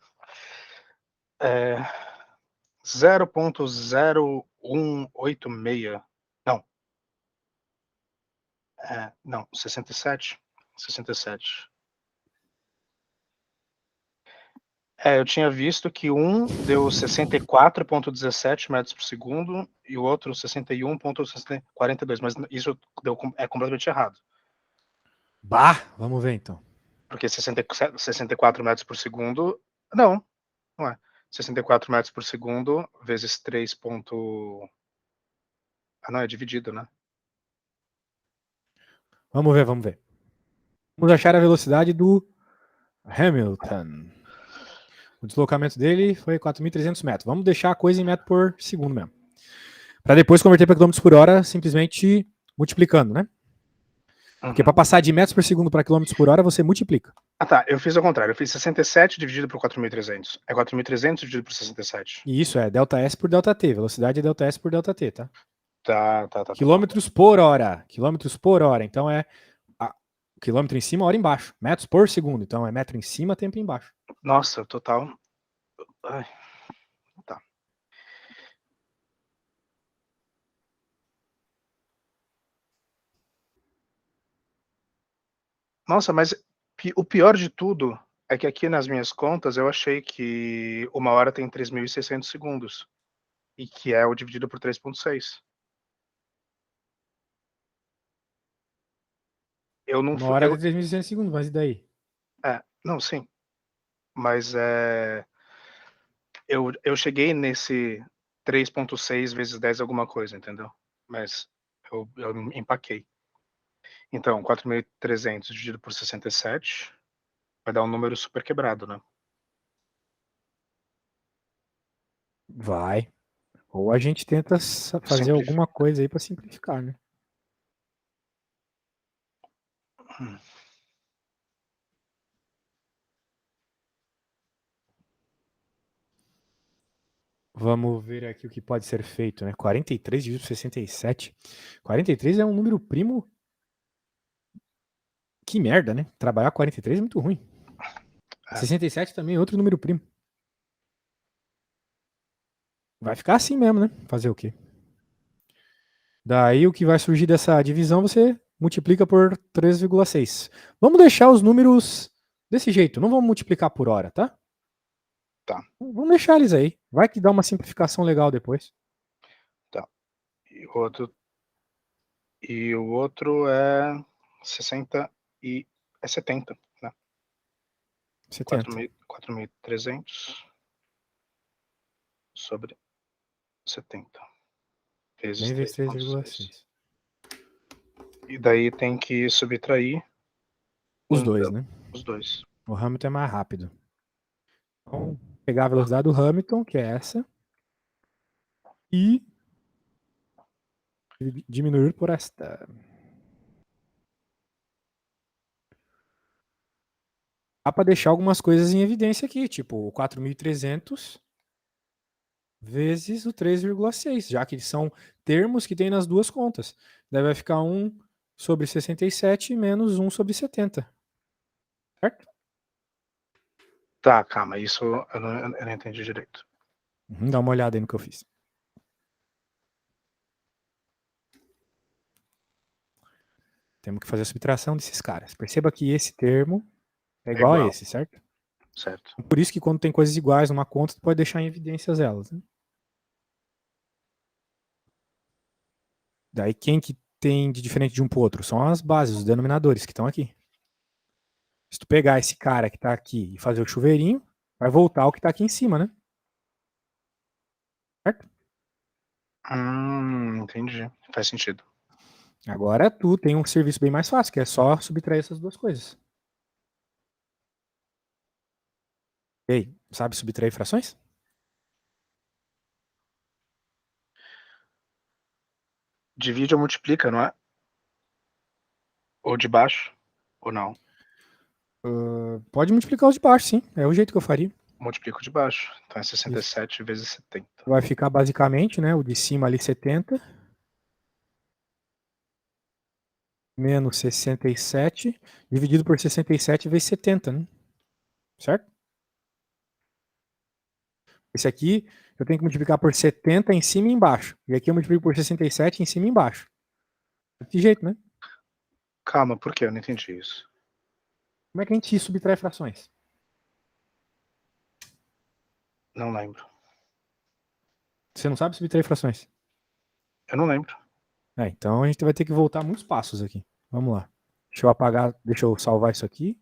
0.0186. Não, 67. 67. Eu tinha visto que um deu 64,17 metros por segundo e o outro 61,42, mas isso é completamente errado. Bah, vamos ver então. Porque 64 metros por segundo. Não é. 64 metros por segundo vezes 3. Não, é dividido, né? Vamos ver. Vamos achar a velocidade do Hamilton. O deslocamento dele foi 4.300 metros. Vamos deixar a coisa em metro por segundo mesmo. Para depois converter para quilômetros por hora, simplesmente multiplicando, né? Porque para passar de metros por segundo para quilômetros por hora, você multiplica. Tá. Eu fiz ao contrário. Eu fiz 67 dividido por 4.300. É 4.300 dividido por 67. E isso é ΔS por ΔT. Velocidade é ΔS por ΔT, tá? Tá. Quilômetros por hora. Quilômetros por hora. Então é quilômetro em cima, hora embaixo. Metros por segundo. Então é metro em cima, tempo embaixo. Nossa, total. Ai. Tá. Nossa, mas o pior de tudo é que aqui nas minhas contas eu achei que 1 hora tem 3.600 segundos. E que é o dividido por 3,6. Eu não 1 hora de 3.600 segundos, mas e daí? Não, sim. Mas eu cheguei nesse 3,6 vezes 10 alguma coisa, entendeu? Mas eu empaquei. Então, 4.300 dividido por 67 vai dar um número super quebrado, né? Vai. Ou a gente tenta fazer alguma coisa aí para simplificar, né? Vamos ver aqui o que pode ser feito, né? 43 dividido por 67. 43 é um número primo. Que merda, né? Trabalhar 43 é muito ruim. 67 também é outro número primo. Vai ficar assim mesmo, né? Fazer o quê? Daí o que vai surgir dessa divisão você multiplica por 3,6. Vamos deixar os números desse jeito, não vamos multiplicar por hora, tá? Tá. Vamos deixar eles aí. Vai que dá uma simplificação legal depois. Tá. E o outro é 60 e é 70, né? 70. 4.300 sobre 70 vezes 3,6. E daí tem que subtrair os dois, né? Os dois. O Hamilton é mais rápido. Então, pegar a velocidade do Hamilton, que é essa, e diminuir por esta. Dá para deixar algumas coisas em evidência aqui, tipo o 4.300 vezes o 3,6, já que são termos que tem nas duas contas. Daí vai ficar 1 sobre 67 menos 1 sobre 70. Certo? Tá, calma, isso eu não entendi direito. Dá uma olhada aí no que eu fiz. Temos que fazer a subtração desses caras. Perceba que esse termo é igual a esse, certo? Certo. Por isso que quando tem coisas iguais numa conta, tu pode deixar em evidências elas. Né? Daí quem que tem de diferente de um pro outro? São as bases, os denominadores que estão aqui. Se tu pegar esse cara que tá aqui e fazer o chuveirinho, vai voltar o que tá aqui em cima, né? Certo? Entendi. Faz sentido. Agora tu tem um serviço bem mais fácil, que é só subtrair essas duas coisas. E aí, sabe subtrair frações? Divide ou multiplica, não é? Ou de baixo, ou não? Pode multiplicar os de baixo, sim. É o jeito que eu faria. Multiplico de baixo. Então é 67 Isso. vezes 70. Vai ficar basicamente, né? O de cima ali 70. menos 67 dividido por 67 vezes 70, né? Certo? Esse aqui eu tenho que multiplicar por 70 em cima e embaixo. E aqui eu multiplico por 67 em cima e embaixo. Que jeito, né? Calma, por quê? Eu não entendi isso. Como é que a gente subtrai frações? Não lembro. Você não sabe subtrair frações? Eu não lembro. Então a gente vai ter que voltar muitos passos aqui. Vamos lá. Deixa eu apagar, deixa eu salvar isso aqui.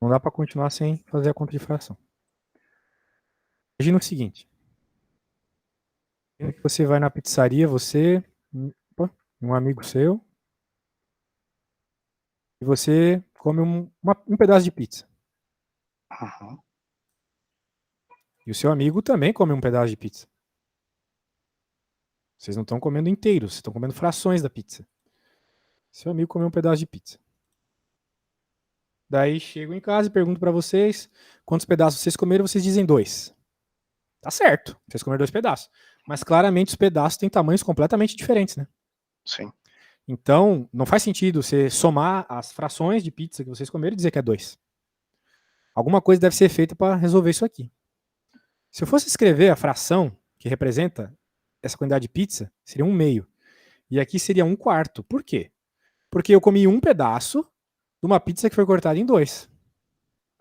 Não dá para continuar sem fazer a conta de fração. Imagina o seguinte. Imagina que você vai na pizzaria, você, um amigo seu, e você come um pedaço de pizza. Uhum. E o seu amigo também come um pedaço de pizza. Vocês não estão comendo inteiros, vocês estão comendo frações da pizza. Seu amigo comeu um pedaço de pizza. Daí chego em casa e pergunto para vocês quantos pedaços vocês comeram, vocês dizem 2. Tá certo, vocês comeram 2 pedaços. Mas claramente os pedaços têm tamanhos completamente diferentes, né? Sim. Então, não faz sentido você somar as frações de pizza que vocês comeram e dizer que é 2. Alguma coisa deve ser feita para resolver isso aqui. Se eu fosse escrever a fração que representa essa quantidade de pizza, seria 1/2. E aqui seria 1/4. Por quê? Porque eu comi um pedaço de uma pizza que foi cortada em 2.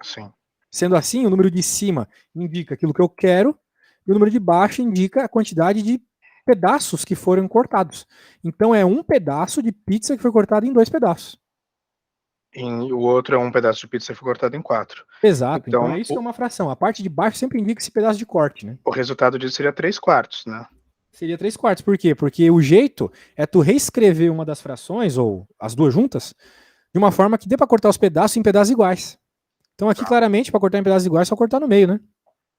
Sim. Sendo assim, o número de cima indica aquilo que eu quero e o número de baixo indica a quantidade de pedaços que foram cortados. Então é um pedaço de pizza que foi cortado em 2 pedaços. E o outro é um pedaço de pizza que foi cortado em 4. Exato, então Então, é isso que é uma fração. A parte de baixo sempre indica esse pedaço de corte, né? o resultado disso seria 3/4, né? Seria 3/4. Por quê? Porque o jeito é tu reescrever uma das frações, ou as duas juntas, de uma forma que dê para cortar os pedaços em pedaços iguais. Então aqui, claramente, para cortar em pedaços iguais, é só cortar no meio, né?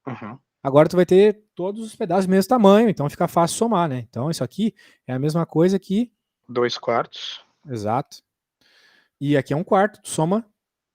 Uhum. Agora tu vai ter todos os pedaços do mesmo tamanho, então fica fácil somar, né? Então isso aqui é a mesma coisa que... 2/4. Exato. E aqui é 1/4, tu soma...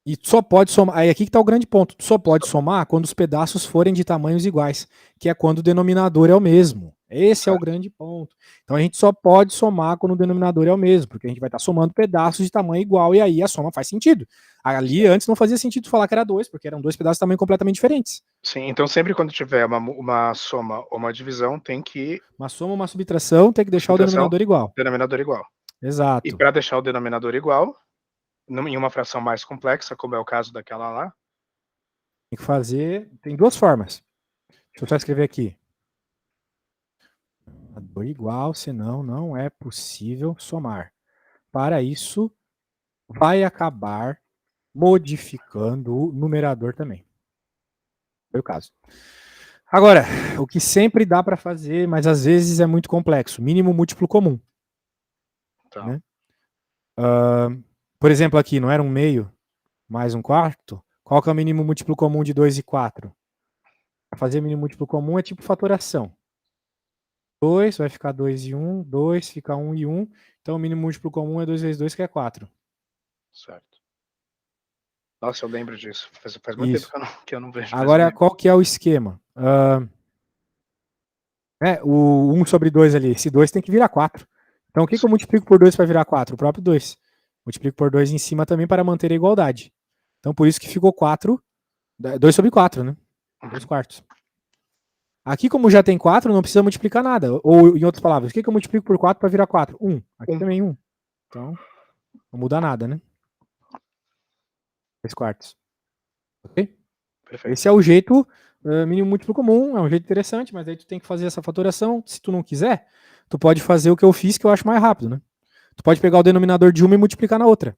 E tu só pode somar... Aí aqui que tá o grande ponto. Tu só pode somar quando os pedaços forem de tamanhos iguais, que é quando o denominador é o mesmo. Esse é o grande ponto. Então a gente só pode somar quando o denominador é o mesmo, porque a gente vai estar somando pedaços de tamanho igual, e aí a soma faz sentido. Ali antes não fazia sentido falar que era 2, porque eram 2 pedaços de tamanho completamente diferentes. Sim, então sempre quando tiver uma soma ou uma divisão, tem que... Uma soma ou uma subtração tem que deixar o denominador igual. Denominador igual. E Exato. para deixar o denominador igual, em uma fração mais complexa, como é o caso daquela lá, Tem que fazer... Tem duas formas. Deixa eu só escrever aqui. Denominador igual, senão não é possível somar. Para isso, vai acabar modificando o numerador também. Foi o caso. Agora, o que sempre dá para fazer, mas às vezes é muito complexo, mínimo múltiplo comum. tá. Né? Por exemplo, aqui, não era 1/2 mais 1/4? Qual que é o mínimo múltiplo comum de 2 e 4? Para fazer mínimo múltiplo comum é tipo fatoração. 2 vai ficar 2 e 1, 2 fica 1 e 1, então o mínimo múltiplo comum é 2 vezes 2, que é 4. Certo. Nossa, eu lembro disso. Faz muito Isso. tempo que eu não vejo. Agora, qual que é o esquema? O 1 sobre 2 ali, esse 2 tem que virar 4. Então o que eu multiplico por 2 para virar 4? O próprio 2. Multiplico por 2 em cima também para manter a igualdade. Então por isso que ficou 4, 2 sobre 4, né? 2/4. Aqui, como já tem 4, não precisa multiplicar nada. Ou, em outras palavras, o que eu multiplico por 4 para virar 4? 1. Aqui também 1. Então, não muda nada, né? 3/4. Ok? Perfeito. Esse é o jeito mínimo múltiplo comum, é um jeito interessante, mas aí tu tem que fazer essa fatoração. Se tu não quiser, tu pode fazer o que eu fiz, que eu acho mais rápido, né? Tu pode pegar o denominador de uma e multiplicar na outra.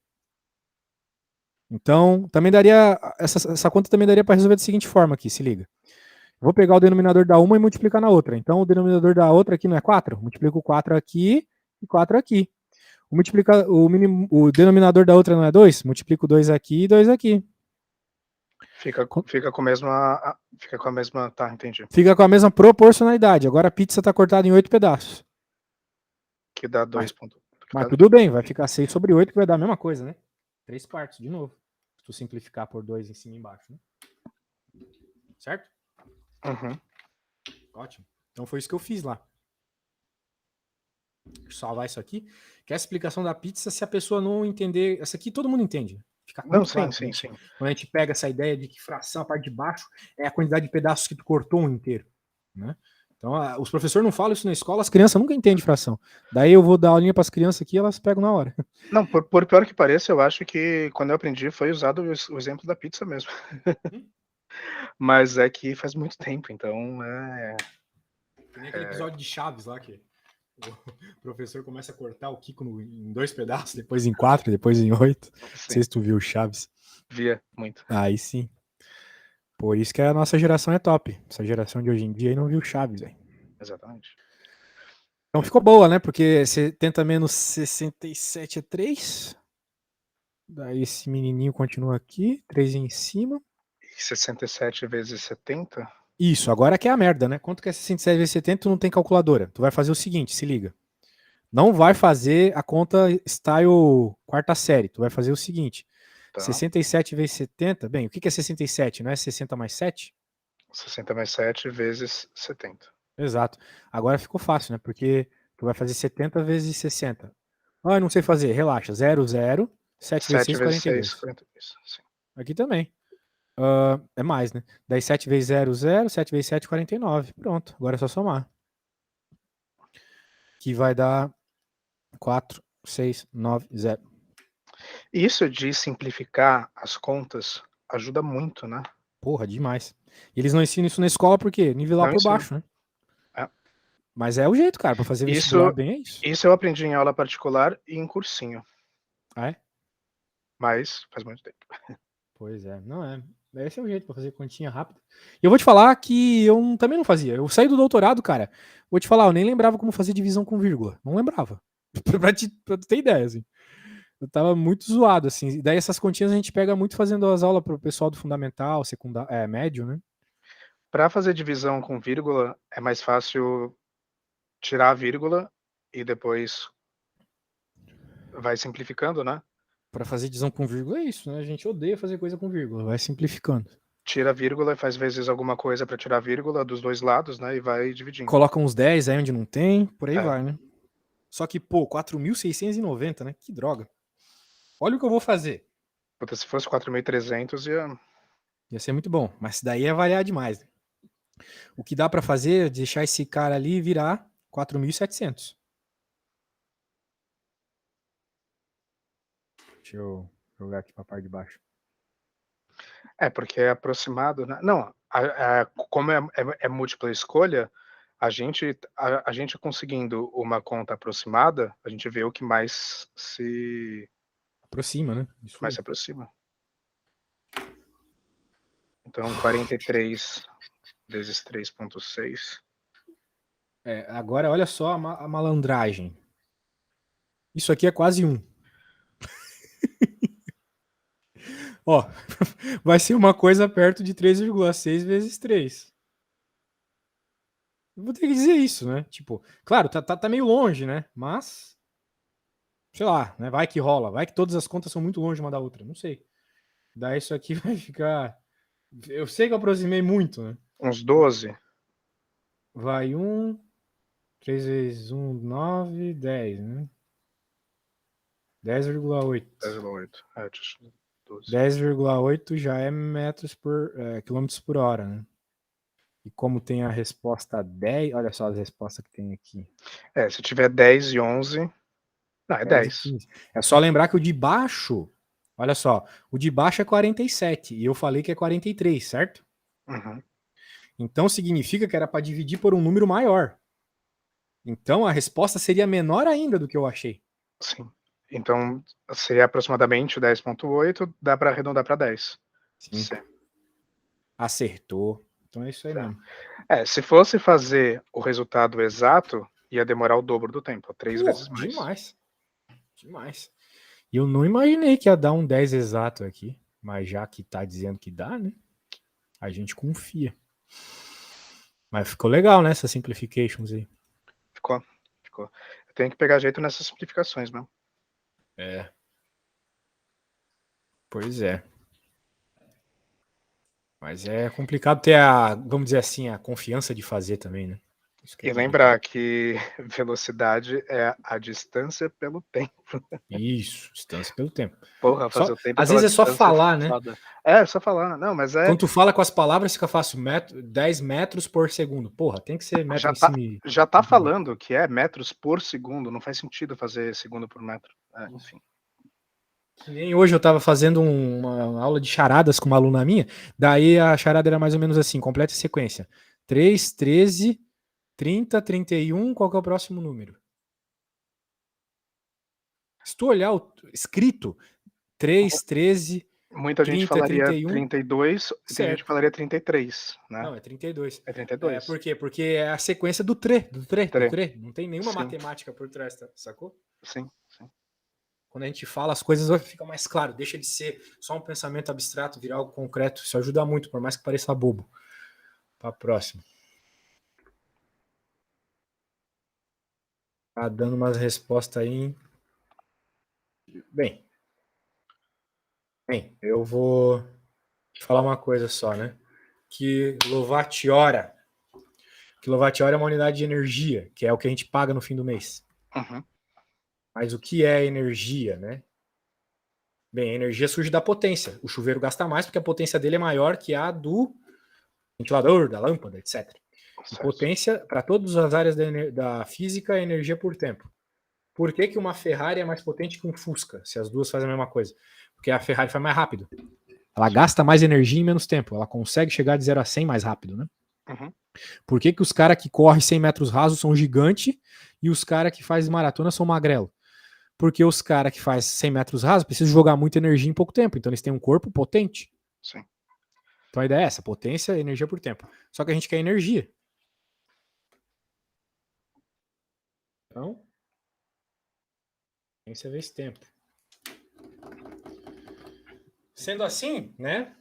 Então, também daria. Essa conta também daria para resolver da seguinte forma aqui, se liga. Vou pegar o denominador da uma e multiplicar na outra. Então, o denominador da outra aqui não é 4? Multiplico 4 aqui e 4 aqui. O denominador da outra não é 2? Multiplico 2 aqui e 2 aqui. Fica com a mesma. Fica com a mesma. Tá, entendi. Fica com a mesma proporcionalidade. Agora a pizza está cortada em 8 pedaços. Que dá 2 pontos. Mas tudo bem, vai ficar 6 sobre 8, que vai dar a mesma coisa, né? 3/4, de novo. Se tu simplificar por 2 em cima e embaixo, né? Certo? Uhum. Ótimo. Então foi isso que eu fiz lá. salvar isso aqui, que é a explicação da pizza, se a pessoa não entender, essa aqui todo mundo entende. Fica Não, muito sim, claro sim, sim. quando a gente pega essa ideia de que fração, a parte de baixo, é a quantidade de pedaços que tu cortou um inteiro, né? Então, os professores não falam isso na escola, as crianças nunca entendem fração. Daí eu vou dar aulinha para as crianças aqui, elas pegam na hora. Não, por pior que pareça, eu acho que quando eu aprendi foi usado o exemplo da pizza mesmo. Mas é que faz muito tempo, então Que nem aquele episódio de Chaves lá, que o professor começa a cortar o Kiko em 2 pedaços, depois em 4, depois em 8. Não sim, sei se tu viu o Chaves. via muito. Aí sim. Por isso que a nossa geração é top. Essa geração de hoje em dia aí não viu Chaves, velho. Exatamente. Então ficou boa, né? Porque 70 menos 67 é 3. Daí esse menininho continua aqui, 3 em cima. E 67 vezes 70? Isso, agora que é a merda, né? Quanto que é 67 vezes 70? Tu não tem calculadora. Tu vai fazer o seguinte, se liga. Não vai fazer a conta style quarta série. Tu vai fazer o seguinte. Tá. 67 vezes 70, bem, o que é 67? Não é 60 mais 7? 60 mais 7 vezes 70. Exato. Agora ficou fácil, né? Porque tu vai fazer 70 vezes 60. Ah, eu não sei fazer. Relaxa. 0, 0. 7 vezes 7 6, vezes 6, 42. 42. Sim. Aqui também. É mais, né? Daí 7 vezes 0, 0. 7 vezes 7, 49. Pronto. Agora é só somar. Que vai dar 4, 6, 9, 0. Isso de simplificar as contas ajuda muito, né? Porra, demais. E eles não ensinam isso na escola por quê? Nivelar Não por ensino. baixo, né? É. Mas é o jeito, cara. Pra fazer vestibular Isso, bem é isso. isso eu aprendi em aula particular e em cursinho, Ah, é? mas faz muito tempo. Pois é. Não é. Esse é o jeito pra fazer continha rápida. E eu vou te falar que eu também não fazia. Eu saí do doutorado, cara. Vou te falar, eu nem lembrava como fazer divisão com vírgula. Não lembrava. pra tu ter ideia, assim. Eu tava muito zoado, assim. E daí essas continhas a gente pega muito fazendo as aulas pro pessoal do fundamental, secundário, médio, né? Para fazer divisão com vírgula, é mais fácil tirar a vírgula e depois vai simplificando, né? Pra fazer divisão com vírgula é isso, né? A gente odeia fazer coisa com vírgula. Vai simplificando. Tira a vírgula e faz vezes alguma coisa para tirar a vírgula dos dois lados, né? E vai dividindo. Coloca uns 10 aí onde não tem, por aí É. vai, né? Só que, pô, 4.690, né? Que droga. Olha o que eu vou fazer. Puta, se fosse 4.300 Ia ser muito bom, mas daí ia variar demais. Né? O que dá pra fazer é deixar esse cara ali e virar 4.700. Deixa eu jogar aqui pra parte de baixo. É, porque é aproximado, né? Não, como é múltipla escolha, a gente conseguindo uma conta aproximada, a gente vê o que Aproxima, né? Isso mais aí. se aproxima. Então, 43 vezes 3,6. Agora olha só a malandragem. Isso aqui é quase 1. Ó, vai ser uma coisa perto de 3,6 vezes 3. Eu vou ter que dizer isso, né? Tipo, claro, tá meio longe, né? Mas, sei lá, né? Vai que rola. Vai que todas as contas são muito longe uma da outra. Não sei. Daí isso aqui vai ficar. Eu sei que eu aproximei muito, né? Uns 12. Vai 1, 3 vezes 1, 9, 10, né? 10,8. 10,8. 12. 10,8 já é quilômetros por hora, né? E como tem a resposta 10, olha só as respostas que tem aqui. Se tiver 10 e 11. Não, é 10 e 10. 15. É só lembrar que o de baixo, olha só, o de baixo é 47 e eu falei que é 43, certo? Uhum. Então significa que era para dividir por um número maior. Então a resposta seria menor ainda do que eu achei. Sim. Então, seria aproximadamente 10,8, dá para arredondar para 10. Sim. Sim. Acertou. Então é isso aí Tá. mesmo. Se fosse fazer o resultado exato, ia demorar o dobro do tempo, 3 vezes mais. Demais. Demais. E eu não imaginei que ia dar um 10 exato aqui. Mas já que tá dizendo que dá, né? A gente confia. Mas ficou legal, né? Essas simplifications aí. Ficou. Eu tenho que pegar jeito nessas simplificações, mesmo. É. Pois é. Mas é complicado ter vamos dizer assim, a confiança de fazer também, né? Isso que E é lembrar medo. que velocidade é a distância pelo tempo. Isso, distância pelo tempo. Porra, fazer Só, o tempo às pela vezes é só distância é falar, né? foda. É, só falar. Não, mas Quando tu fala com as palavras, fica fácil. 10 metros por segundo. Porra, tem que ser metro já em tá, cima e já tá centímetro. falando que é metros por segundo, não faz sentido fazer segundo por metro. Enfim. Que nem hoje eu tava fazendo uma aula de charadas com uma aluna minha, daí a charada era mais ou menos assim, completa a sequência. 3, 13, 30, 31, qual que é o próximo número? Se tu olhar o escrito, 3, 13, Muita gente 30, falaria 31, 32 e tem gente que certo. falaria 33, né? Não, é 32. É É, 32. por quê? Porque é a sequência do tre, do tre, do Tre. tre. Não tem nenhuma Sim, matemática por trás, sacou? sim, sim. Quando a gente fala, as coisas ficam mais claro. Deixa de ser só um pensamento abstrato, virar algo concreto. Isso ajuda muito, por mais que pareça bobo. Pra próxima. Tá dando umas respostas aí. Bem, eu vou te falar uma coisa só, né? Quilowatt-hora. Quilowatt-hora é uma unidade de energia, que é o que a gente paga no fim do mês. Uhum. Mas o que é energia, né? Bem, a energia surge da potência. O chuveiro gasta mais porque a potência dele é maior que a do ventilador, da lâmpada, etc. E Certo. potência, para todas as áreas da física, é energia por tempo. Por que uma Ferrari é mais potente que um Fusca, se as duas fazem a mesma coisa? Porque a Ferrari faz mais rápido. Ela gasta mais energia em menos tempo. Ela consegue chegar de 0 a 100 mais rápido, né? Uhum. Por que os caras que correm 100 metros rasos são gigante e os caras que fazem maratona são magrelo? Porque os caras que fazem 100 metros rasos precisam jogar muita energia em pouco tempo. Então eles têm um corpo potente. Sim. Então a ideia é essa: potência, energia por tempo. Só que a gente quer energia. Então, potência vezes tempo. Sendo assim, né?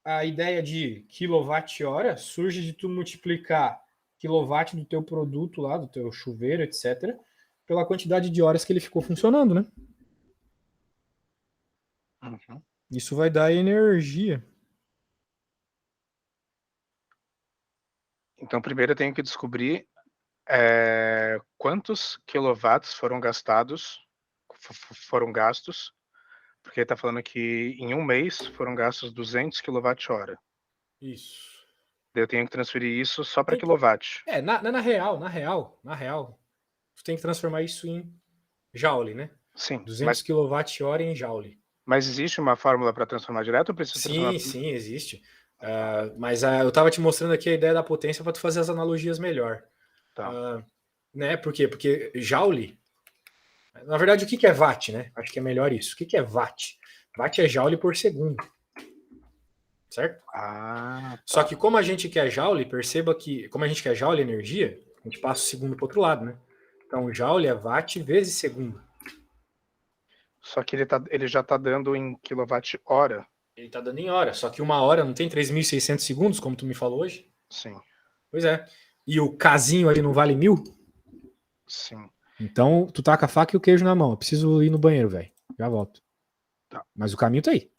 A ideia de quilowatt-hora surge de tu multiplicar quilowatt do teu produto lá, do teu chuveiro, etc., pela quantidade de horas que ele ficou funcionando, né? Uhum. Isso vai dar energia. Então, primeiro eu tenho que descobrir quantos quilowatts foram gastos, porque ele está falando que em um mês foram gastos 200 kWh. Isso. Eu tenho que transferir isso só para Tem que, quilowatt. na real, tu tem que transformar isso em joule, né? Sim, 200 kWh em joule. mas existe uma fórmula para transformar direto ou preciso transformar? Sim, sim, existe. Tá, Mas eu estava te mostrando aqui a ideia da potência para tu fazer as analogias melhor. tá. Né? Por quê? Porque joule, na verdade, o que é watt, né? Acho que é melhor isso. O que é watt? Watt é joule por segundo, certo? Ah, Só tá. que como a gente quer joule, perceba que como a gente quer joule energia, a gente passa o segundo para o outro lado, né? Então, joule é watt vezes segundo. Só que ele já está dando em quilowatt-hora. Ele está dando em hora, só que uma hora não tem 3.600 segundos, como tu me falou hoje? Sim, Pois é. E o casinho ali não vale 1.000? sim. Então, tu tá com a faca e o queijo na mão. Eu preciso ir no banheiro, velho. Já volto. Tá. Mas o caminho tá aí.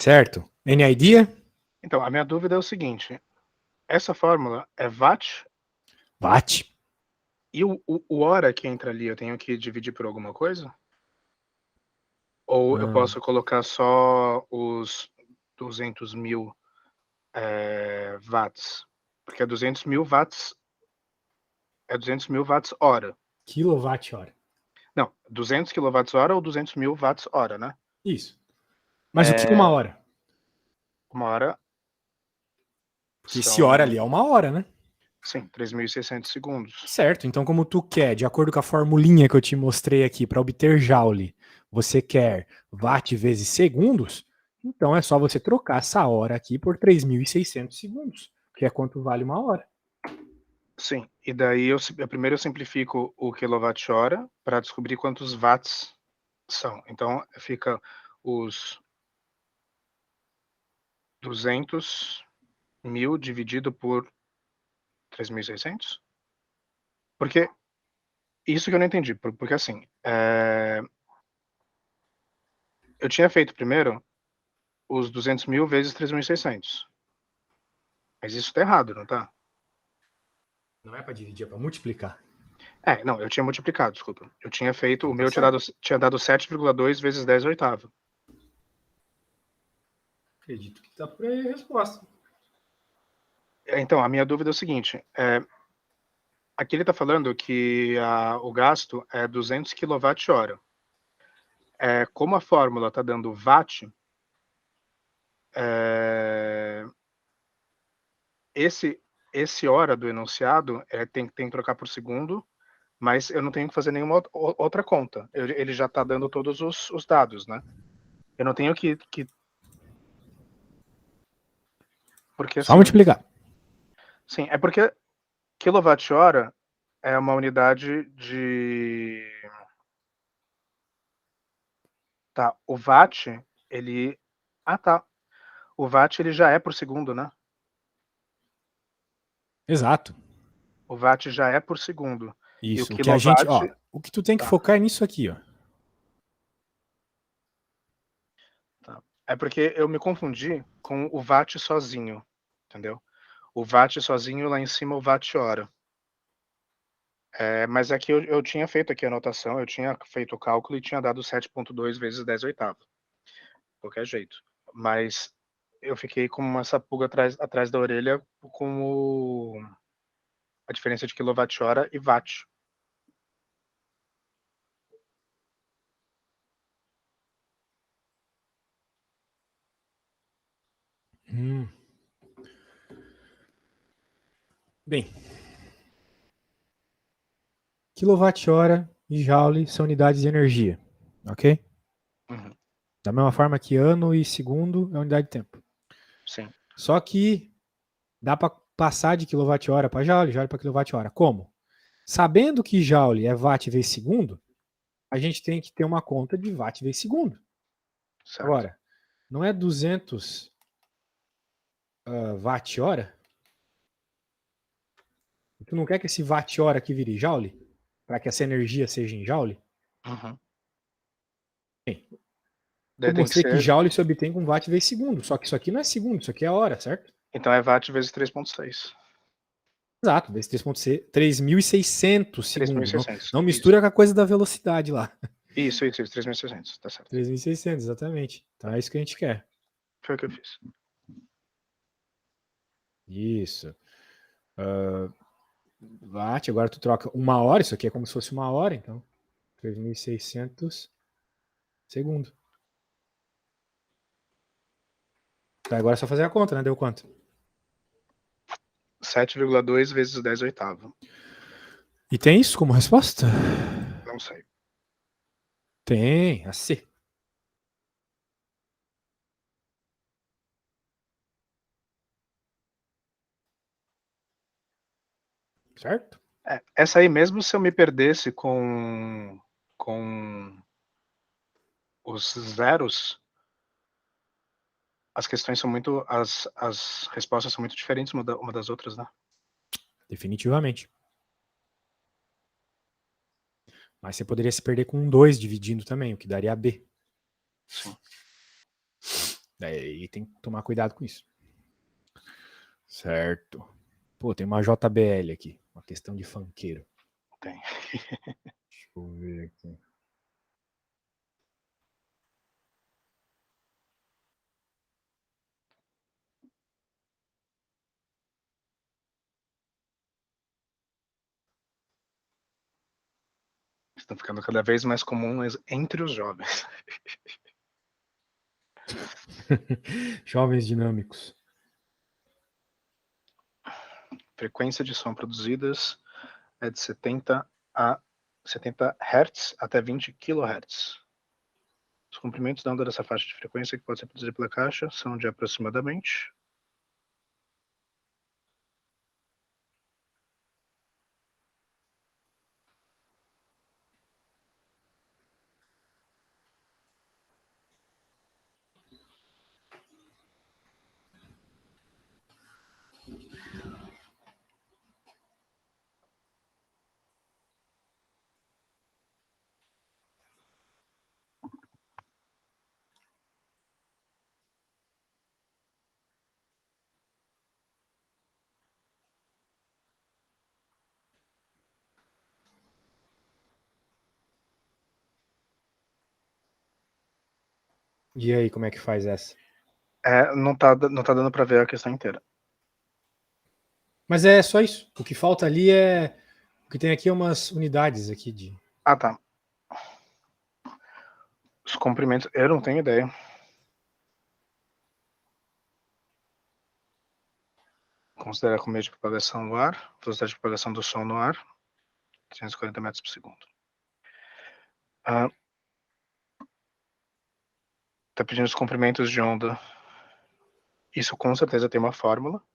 Certo. Any idea? Então, a minha dúvida é o seguinte. Essa fórmula é watt Watt. e o hora que entra ali eu tenho que dividir por alguma coisa? Ou eu posso colocar só os 200.000 watts? Porque é 200.000 watts, é 200.000 watts hora. Quilowatt-hora. Não, 200 kWh ou 200.000 watts hora, né? Isso. Mas o que é uma hora? Uma hora Porque esse hora são, ali é uma hora, né? sim, 3.600 segundos. Certo. Então, como tu quer, de acordo com a formulinha que eu te mostrei aqui, para obter joule, você quer watt vezes segundos, então é só você trocar essa hora aqui por 3.600 segundos, que é quanto vale uma hora. Sim, e daí primeiro eu simplifico o quilowatt-hora para descobrir quantos watts são. Então fica os 200.000 dividido por 3.600? Porque isso que eu não entendi, porque assim, eu tinha feito primeiro os 200.000 vezes 3.600. Mas isso tá errado, não tá? Não é para dividir, é para multiplicar. Não, eu tinha multiplicado, desculpa. Eu tinha feito, o meu certo. tinha dado 7,2 vezes 10 oitavo. Acredito que tá por aí a resposta. Então, a minha dúvida é o seguinte, aqui ele tá falando que o gasto é 200 kWh. Como a fórmula tá dando watt, esse hora do enunciado tem que trocar por segundo, mas eu não tenho que fazer nenhuma outra conta. Ele já tá dando todos os dados, né? Eu não tenho que porque Só assim, multiplicar. sim, é porque quilowatt-hora é uma unidade de... Tá, o watt, ele... Ah, tá. O watt, ele já é por segundo, né? Exato. O watt já é por segundo. E o Isso. O que a gente, quilowatt... ó, o que tu tem que Tá, focar é nisso aqui, ó. tá. É porque eu me confundi com o watt sozinho, entendeu? O watt sozinho, lá em cima, o watt-hora. Mas aqui eu tinha feito aqui a anotação, eu tinha feito o cálculo e tinha dado 7,2 vezes 10 oitavo. De qualquer jeito. Mas eu fiquei com essa pulga atrás da orelha com a diferença de quilowatt-hora e watt. Bem, quilowatt-hora e joule são unidades de energia, ok? Uhum. Da mesma forma que ano e segundo é unidade de tempo. Sim. Só que dá para passar de quilowatt-hora para joule, joule para quilowatt-hora. Como? Sabendo que joule é watt vezes segundo, a gente tem que ter uma conta de watt vezes segundo. Certo. Agora, não é 200 watt-hora? Tu não quer que esse watt-hora aqui vire joule? Para que essa energia seja em joule? Uhum. Bem, Daí eu tem que mostrei que ser... joule se obtém com watt vezes segundo. Só que isso aqui não é segundo, isso aqui é hora, certo? Então é watt vezes 3,6. Exato, vezes 3.600 segundos. Não, 3.600. não Isso. mistura com a coisa da velocidade lá. Isso. 3.600. Tá certo. 3.600, exatamente. Então é isso que a gente quer. Foi o que eu fiz. Isso. Watt, agora tu troca uma hora, isso aqui é como se fosse uma hora, então 3.600 segundos. Tá, agora é só fazer a conta, né? Deu quanto? 7,2 vezes 10 oitavo. E tem isso como resposta? Não sei. Tem, a C. Certo? Essa aí, mesmo se eu me perdesse com os zeros, as questões são muito... As respostas são muito diferentes uma das outras, né? Definitivamente. Mas você poderia se perder com um 2 dividindo também, o que daria B. Sim. E tem que tomar cuidado com isso. Certo. Pô, tem uma JBL aqui. Uma questão de funkeiro. Tem. Deixa eu ver aqui. Estão ficando cada vez mais comuns entre os jovens. Jovens dinâmicos. Frequência de som produzidas é de 70 Hz até 20 kHz. Os comprimentos da onda dessa faixa de frequência que pode ser produzida pela caixa são de aproximadamente. E aí, como é que faz essa? Não tá dando para ver a questão inteira. Mas é só isso. O que falta ali é. O que tem aqui é umas unidades aqui de. Ah, tá. Os comprimentos, eu não tenho ideia. Considera com meio de propagação no ar, velocidade de propagação do som no ar, 340 metros por segundo. Tá pedindo os comprimentos de onda. Isso com certeza tem uma fórmula.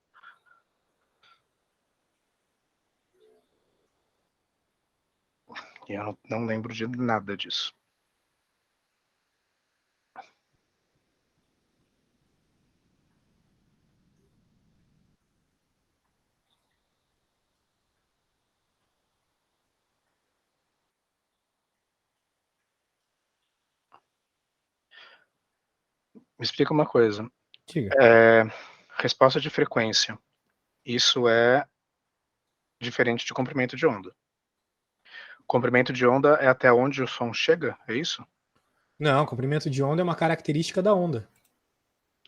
E eu não lembro de nada disso. Me explica uma coisa. Diga. Resposta de frequência. Isso é diferente de comprimento de onda. Comprimento de onda é até onde o som chega, é isso? Não, comprimento de onda é uma característica da onda.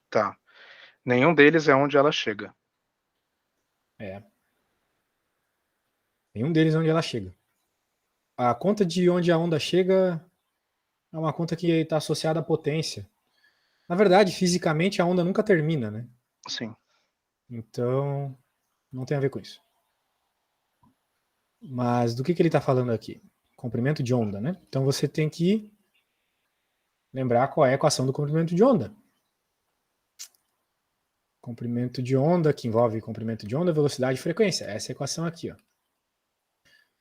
Tá. Nenhum deles é onde ela chega. É. Nenhum deles é onde ela chega. A conta de onde a onda chega é uma conta que está associada à potência. Na verdade, fisicamente, a onda nunca termina, né? Sim. Então, não tem a ver com isso. Mas do que ele está falando aqui? Comprimento de onda, né? Então você tem que lembrar qual é a equação do comprimento de onda. Comprimento de onda, que envolve comprimento de onda, velocidade e frequência. Essa é a equação aqui, ó.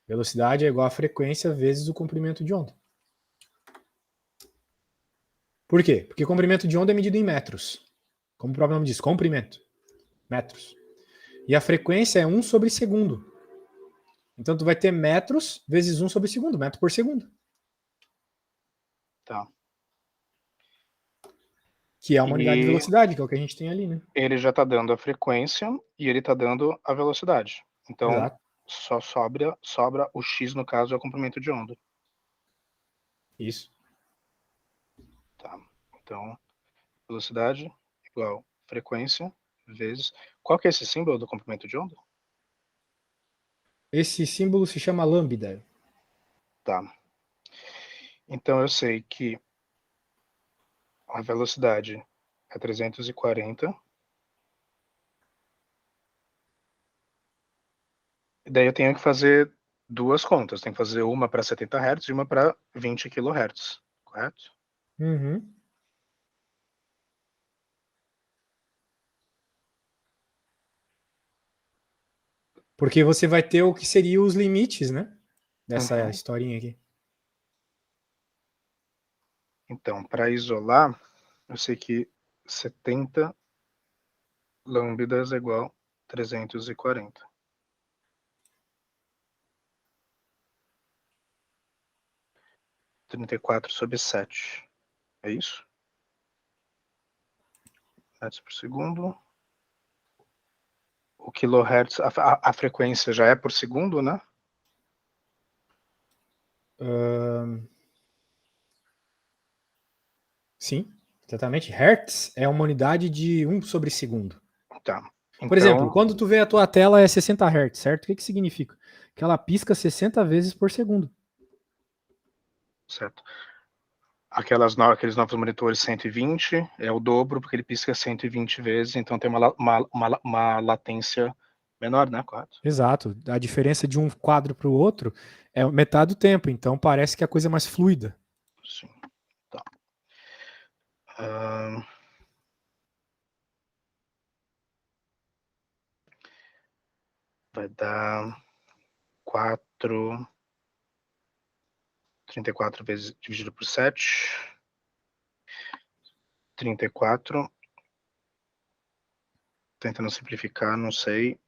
Velocidade é igual a frequência vezes o comprimento de onda. Por quê? Porque comprimento de onda é medido em metros. Como o próprio nome diz, comprimento. Metros. E a frequência é 1 sobre segundo. Então tu vai ter metros vezes 1 sobre segundo, metro por segundo. Tá. Que é uma unidade de velocidade, que é o que a gente tem ali, né? Ele já está dando a frequência e ele está dando a velocidade. Então, Exato. só sobra o x, no caso, é o comprimento de onda. Isso. Tá. Então, velocidade igual frequência vezes... Qual que é esse símbolo do comprimento de onda? Esse símbolo se chama lambda. Tá. Então, eu sei que a velocidade é 340. E daí eu tenho que fazer duas contas. Tem que fazer uma para 70 Hz e uma para 20 kHz, correto? Uhum. Porque você vai ter o que seriam os limites, né? Dessa Uhum. historinha aqui. Então, para isolar, eu sei que 70 lambdas é igual a 340. 34 sobre 7. É isso? metros por segundo. O kilohertz, a frequência já é por segundo, né? Sim, exatamente. Hertz é uma unidade de 1 sobre segundo. Tá. Por exemplo, Então, quando tu vê a tua tela é 60 Hz, certo? O que significa? Que ela pisca 60 vezes por segundo. certo. Aqueles novos monitores 120 é o dobro, porque ele pisca 120 vezes, então tem uma latência menor, né? Correto? Exato. A diferença de um quadro para o outro é metade do tempo, então parece que a coisa é mais fluida. Sim. Tá. Vai dar 34 vezes dividido por 7. 34. Tentando simplificar, não sei.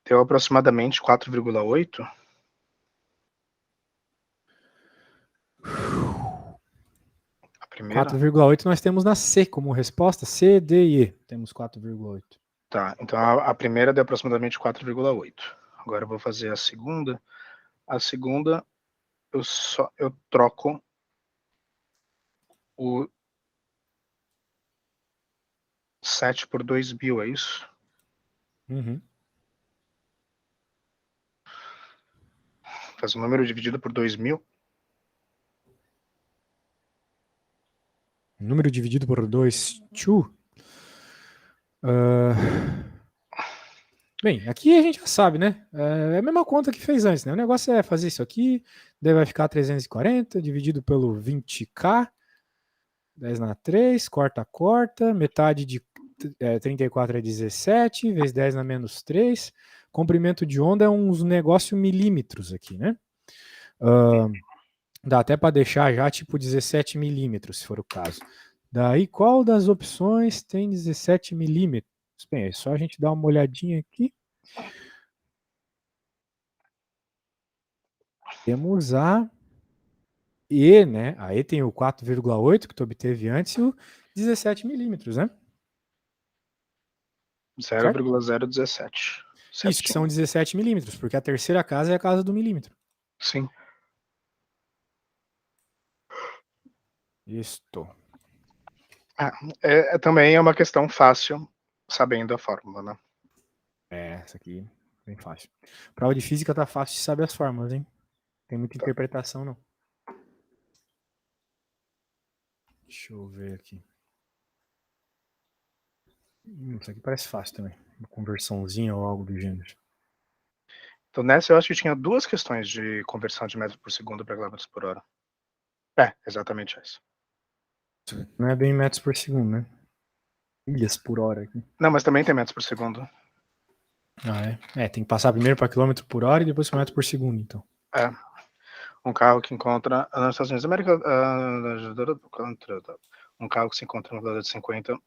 Deu aproximadamente 4,8. A primeira? 4,8 nós temos na C como resposta. C, D e E. Temos 4,8. Tá, então a primeira deu aproximadamente 4,8. Agora eu vou fazer a segunda. A segunda, eu troco o 7 por 2.000, é isso? Uhum. Faz o número dividido por 2.000. Número dividido por 2, 2. Bem, aqui a gente já sabe, né? É a mesma conta que fez antes, né? O negócio é fazer isso aqui, daí vai ficar 340 dividido pelo 20k, 10 na 3, corta, metade de 34 é 17, vezes 10 na menos 3. Comprimento de onda é uns negócio milímetros aqui, né? Dá até para deixar já tipo 17 milímetros, se for o caso. Daí, qual das opções tem 17 milímetros? Bem, é só a gente dar uma olhadinha aqui. Temos a E, né? A E tem o 4,8 que tu obteve antes e o 17 milímetros, né? 0,017. Isso, que são 17 milímetros, porque a terceira casa é a casa do milímetro. Sim. Isto. Também é uma questão fácil, sabendo a fórmula, né? Essa aqui, bem fácil. Prova de física tá fácil de saber as fórmulas, hein? Tem muita interpretação, não. Deixa eu ver aqui. Isso aqui parece fácil também. Uma conversãozinha ou algo do gênero. Então, nessa eu acho que tinha duas questões de conversão de metros por segundo para quilômetros por hora. Exatamente essa. Não é bem metros por segundo, né? Milhas por hora aqui. Não, mas também tem metros por segundo. Ah, é? Tem que passar primeiro para quilômetro por hora e depois para metro por segundo, então. Um carro que encontra nos Estados Unidos da América, um carro que se encontra na velocidade de 50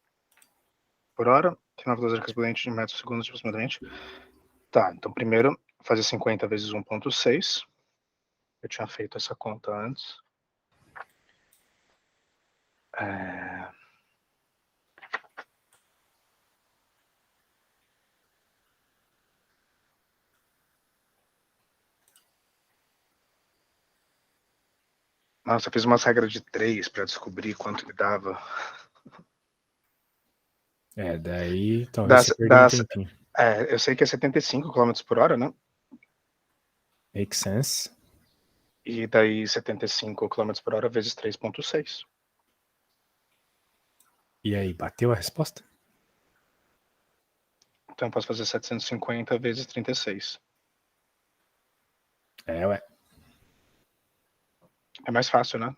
por hora, tem uma velocidade correspondente de metros por segundo aproximadamente. Tá, então primeiro fazer 50 vezes 1,6. Eu tinha feito essa conta antes. Nossa, eu fiz umas regras de 3 para descobrir quanto que dava. Daí talvez você perda um tempinho. Eu sei que é 75 km por hora, né? Make sense. E daí 75 km por hora vezes 3,6. E aí, bateu a resposta? Então eu posso fazer 750 vezes 36. Ué. É mais fácil, né?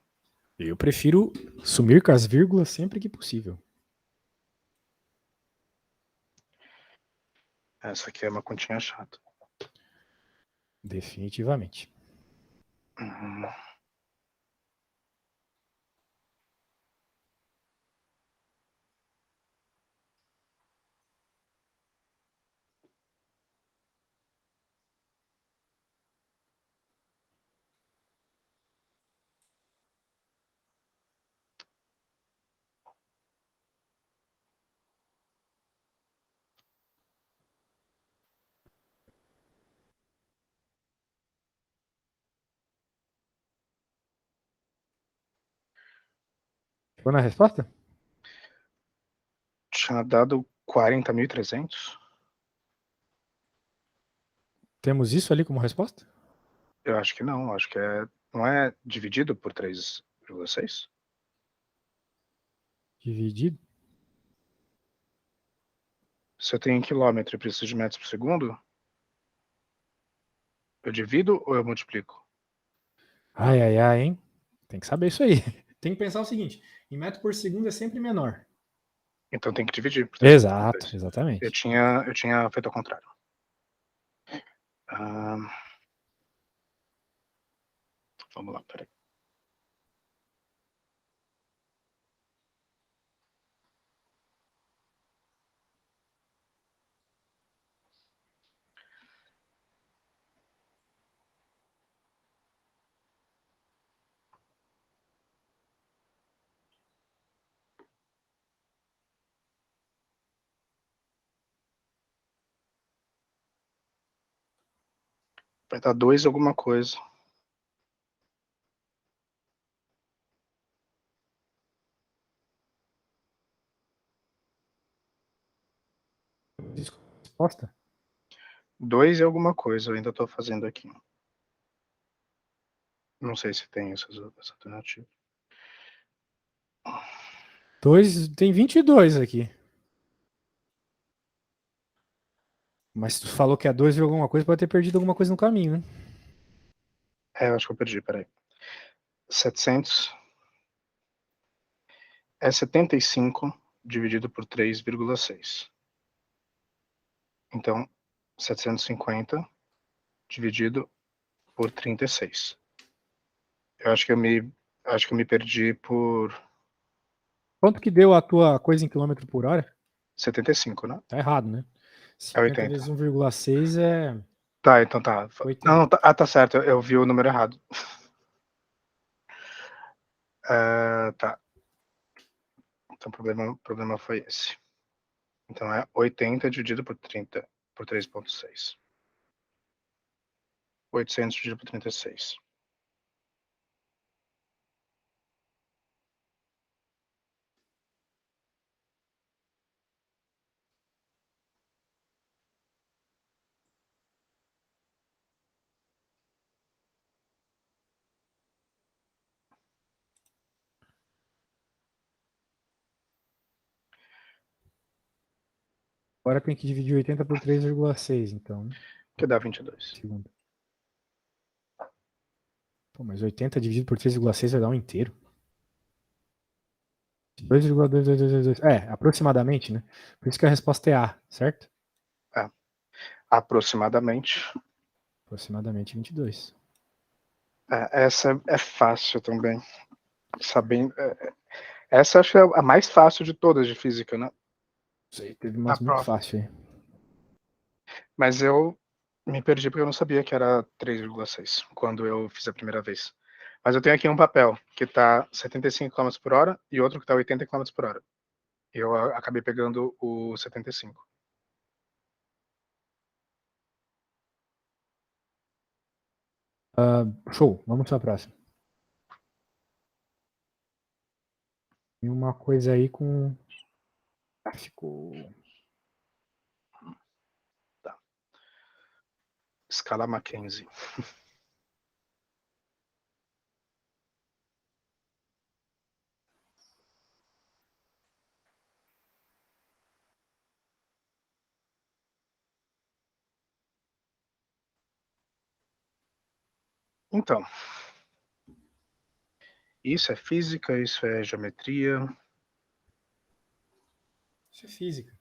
Eu prefiro sumir com as vírgulas sempre que possível. Essa aqui é uma continha chata. Definitivamente. Uhum. Foi na resposta? Tinha dado 40.300? Temos isso ali como resposta? Eu acho que não. Acho que não é dividido por 3,6? Dividido? Se eu tenho em quilômetro e preciso de metros por segundo, eu divido ou eu multiplico? Ai, ai, ai, hein? Tem que saber isso aí. Tem que pensar o seguinte: em metro por segundo é sempre menor. Então tem que dividir por Exato, 3,6. Eu exatamente. tinha feito ao contrário. Vamos lá, peraí. Vai dar 2 alguma coisa. Resposta? 2 e alguma coisa, eu ainda tô fazendo aqui. Não sei se tem essa alternativa. 2, tem 22 aqui. Mas tu falou que é 2 e alguma coisa, pode ter perdido alguma coisa no caminho, né? Eu acho que eu perdi, peraí. 700 é 75 dividido por 3,6. Então, 750 dividido por 36. Eu acho que eu me perdi por Quanto que deu a tua coisa em quilômetro por hora? 75, né? Tá errado, né? É 50 80. vezes 1,6 é Tá, então tá. 80. Não, tá, tá certo, eu vi o número errado. Tá. Então o problema foi esse. Então é 80 dividido por 30, por 3,6. 800 dividido por 36. Agora tem que dividir 80 por 3,6, então. Que dá 22. Segundo. Pô, mas 80 dividido por 3,6 vai dar um inteiro. 2,2222. É, aproximadamente, né? Por isso que a resposta é A, certo? É. Aproximadamente. Aproximadamente 22. Essa é fácil também. Sabendo. Essa acho que é a mais fácil de todas de física, né? Sei, teve Na umas muito prova. fácil aí. Mas eu me perdi porque eu não sabia que era 3,6 quando eu fiz a primeira vez. Mas eu tenho aqui um papel que tá 75 km por hora e outro que tá 80 km por hora. Eu acabei pegando o 75. Show, vamos para a próxima. Tem uma coisa aí com gráfico. Tá. Escala Mackenzie. Então, isso é física, isso é geometria. Isso é física.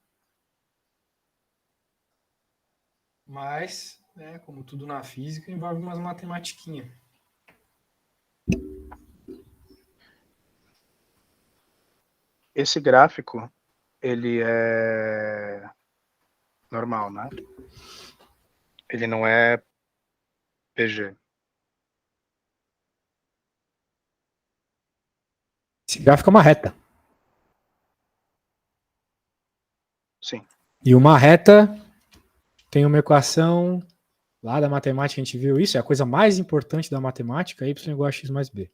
Mas, né, como tudo na física, envolve umas matematiquinhas. Esse gráfico, ele é normal, né? Ele não é PG. Esse gráfico é uma reta. Sim. E uma reta tem uma equação lá da matemática, a gente viu isso, é a coisa mais importante da matemática, y igual a x mais b.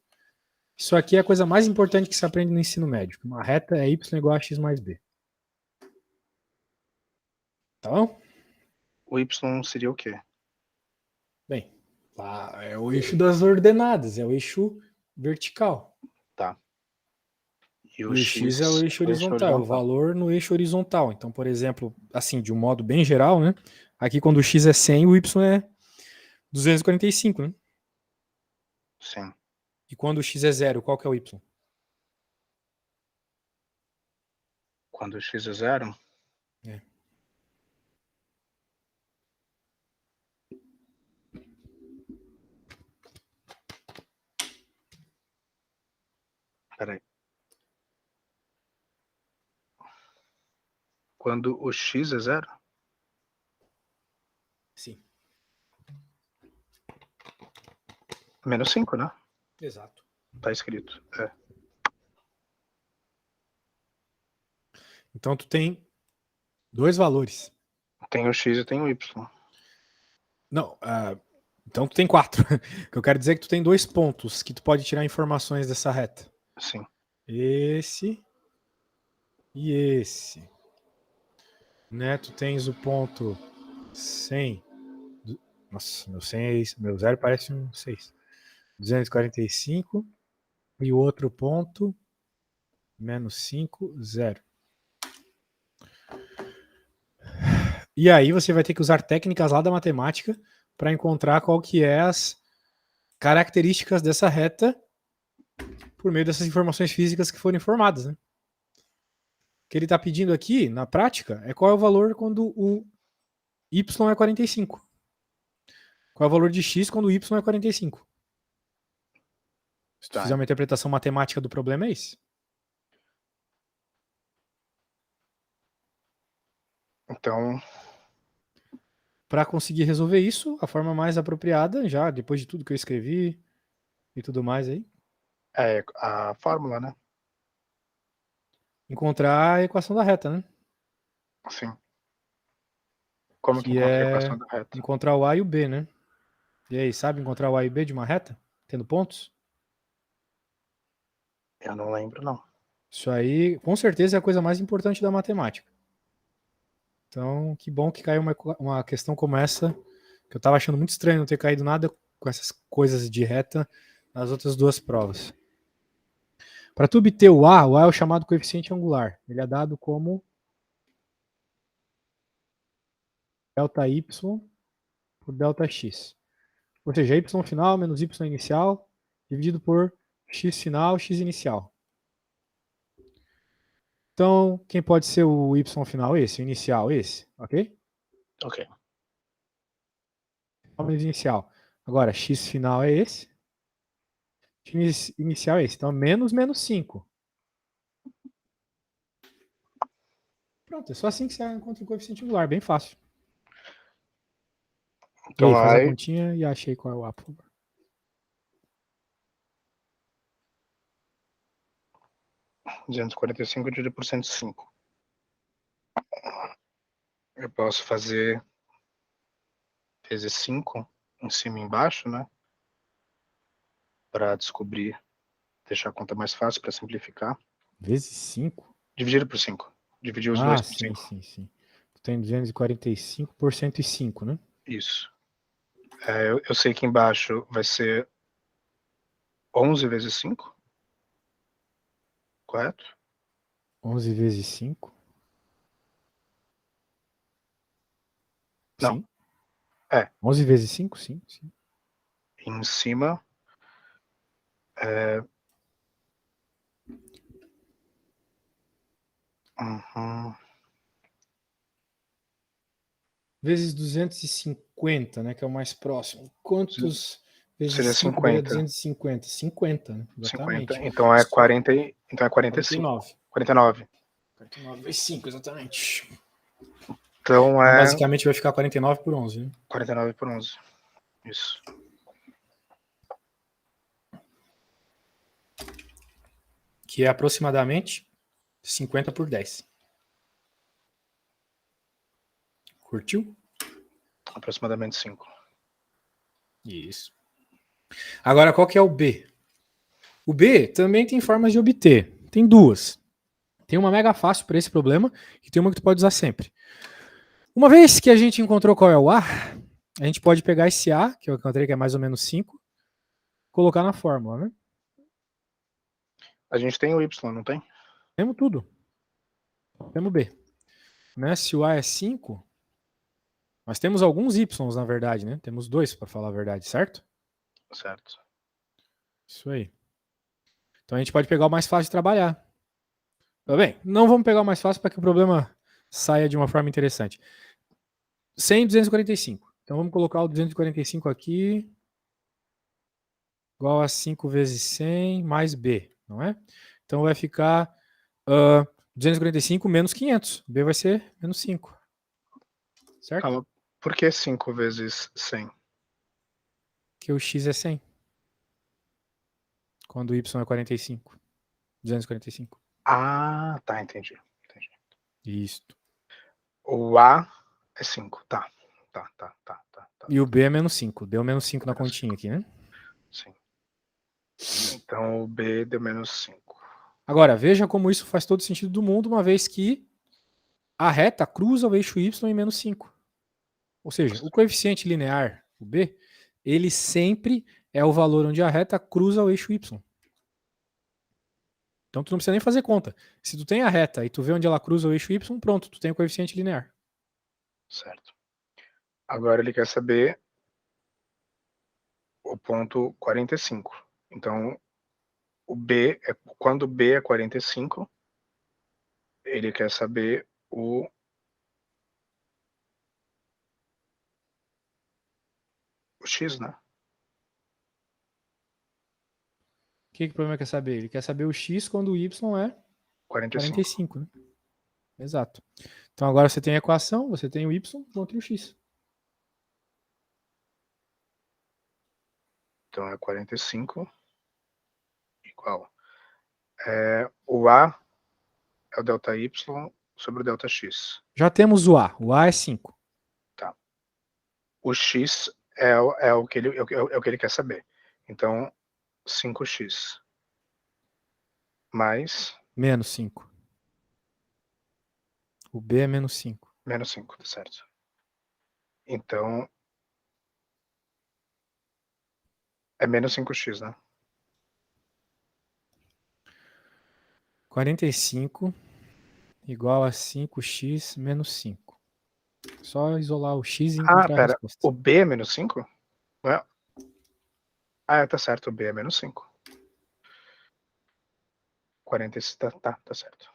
Isso aqui é a coisa mais importante que se aprende no ensino médio. Uma reta é y igual a x mais b. Tá bom? O y seria o quê? Bem, lá é o eixo das ordenadas, é o eixo vertical. Tá. E o x é o eixo horizontal, é o valor no eixo horizontal. Então, por exemplo, assim, de um modo bem geral, né? Aqui quando o x é 100, o y é 245, né? Sim. E quando o x é 0, qual que é o y? Quando o x é 0? É. Peraí. Quando o x é 0? Sim. Menos 5, né? Exato. Tá escrito. É. Então tu tem dois valores. Tem o x e tem o y. Não, então tu tem 4. O que eu quero dizer é que tu tem 2 pontos que tu pode tirar informações dessa reta. Sim. Esse e esse. Né? Tu tens o ponto 100. Nossa, meu 100 é isso. Meu 0 parece um 6. 245. E o outro ponto, menos 5, 0. E aí você vai ter que usar técnicas lá da matemática para encontrar qual que é as características dessa reta por meio dessas informações físicas que foram informadas. Né? O que ele está pedindo aqui, na prática, é qual é o valor quando o y é 45. Qual é o valor de x quando o y é 45. Se tu Tá. fizer uma interpretação matemática do problema, é isso. Então, para conseguir resolver isso, a forma mais apropriada, já depois de tudo que eu escrevi e tudo mais aí, é a fórmula, né? encontrar a equação da reta, né? Sim. Como que Que encontra a é equação da reta? encontrar o A e o B, né? E aí, sabe encontrar o A e o B de uma reta? Tendo pontos? Eu não lembro, não. Isso aí, com certeza, é a coisa mais importante da matemática. Então, que bom que caiu uma questão como essa, que eu estava achando muito estranho não ter caído nada com essas coisas de reta nas outras duas provas. Para tu obter o A é o chamado coeficiente angular. Ele é dado como delta y por delta x. Ou seja, y final menos y inicial dividido por x final, x inicial. Então, quem pode ser o y final? Esse, o inicial, esse, ok? Ok. Menos inicial. Agora, x final é esse. X inicial é esse. Então, menos 5. Pronto, é só assim que você encontra o coeficiente angular, bem fácil. E Então, aí, faz a aí, continha e achei qual é o A, por favor. 245 dividido por 105. Eu posso fazer vezes 5 em cima e embaixo, né? Para descobrir, deixar a conta mais fácil para simplificar. Vezes 5? Dividido por 5. Dividir os dois por Sim, 5. sim. Tu tem 245 por 105, né? Isso. Eu sei que embaixo vai ser 11 vezes 5. Correto? 11 vezes 5. Não. Sim. É. 11 vezes 5, sim. Em cima Uhum. Vezes 250, né? Que é o mais próximo. Quantos Seria vezes 5 daria 50. 250? 50, né? 50. Exatamente. Então é 40. Então é 45. 49. 49. 49 vezes 5, exatamente. Então Então, é basicamente, vai ficar 49 por 11, né? 49 por 11. Isso. Que é aproximadamente 50 por 10. Curtiu? Aproximadamente 5. Isso. Agora, qual que é o B? O B também tem formas de obter. Tem duas. Tem uma mega fácil para esse problema e tem uma que tu pode usar sempre. Uma vez que a gente encontrou qual é o A, a gente pode pegar esse A, que eu encontrei que é mais ou menos 5, colocar na fórmula, né? A gente tem o Y, não tem? Temos tudo. Temos B. Né? Se o A é 5, nós temos alguns Ys, na verdade, né? Temos 2, para falar a verdade, certo? Certo. Isso aí. Então a gente pode pegar o mais fácil de trabalhar. Tá bem? Não vamos pegar o mais fácil para que o problema saia de uma forma interessante. 100 e 245. Então vamos colocar o 245 aqui igual a 5 vezes 100 mais B, não é? Então vai ficar 245 menos 500. B vai ser menos 5. Certo? Calma, por que 5 vezes 100? Que o X é 100. Quando o Y é 45. 245. Ah, tá, entendi. Isso. O A é 5, tá. E o B é menos 5. Deu menos 5 na Menos continha aqui, né? Sim. Então o B deu menos 5. Agora, veja como isso faz todo sentido do mundo, uma vez que a reta cruza o eixo Y em menos 5. Ou seja, o coeficiente linear, o B, ele sempre é o valor onde a reta cruza o eixo Y. Então tu não precisa nem fazer conta. Se tu tem a reta e tu vê onde ela cruza o eixo Y, pronto, tu tem o coeficiente linear. Certo. Agora ele quer saber o ponto 45. Então, o B é, quando B é 45, ele quer saber o X, né? O que o problema quer saber? Ele quer saber o X quando o Y é 45, né? Exato. Então agora você tem a equação, você tem o Y contra o X. Então é 45 igual. O A é o delta Y sobre o delta X. Já temos o A. O A é 5. Tá. O X é o que ele quer saber. Então, 5x mais Menos 5. O B é menos 5. menos 5, tá certo. Então, é menos 5x, né? 45 igual a 5x menos 5. Só isolar o X e encontrar a Pera. resposta. O B é menos 5? Tá certo. O B é menos 5. 45, tá certo.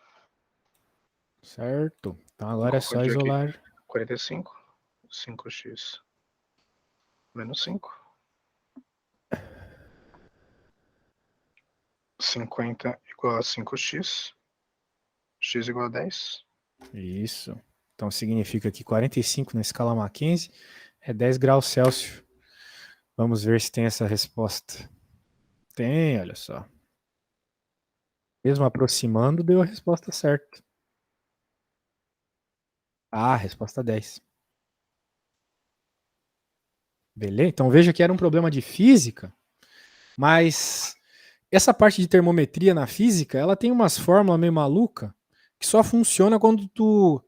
Certo. Então agora é só isolar. Aqui. 45, 5x menos 5. 50 igual a 5x. X igual a 10. Isso. Então significa que 45 na escala Mackenzie é 10 graus Celsius. Vamos ver se tem essa resposta. Tem, olha só. Mesmo aproximando, deu a resposta certa. Resposta 10. Beleza? Então veja que era um problema de física, mas essa parte de termometria na física, ela tem umas fórmulas meio maluca que só funciona quando tu,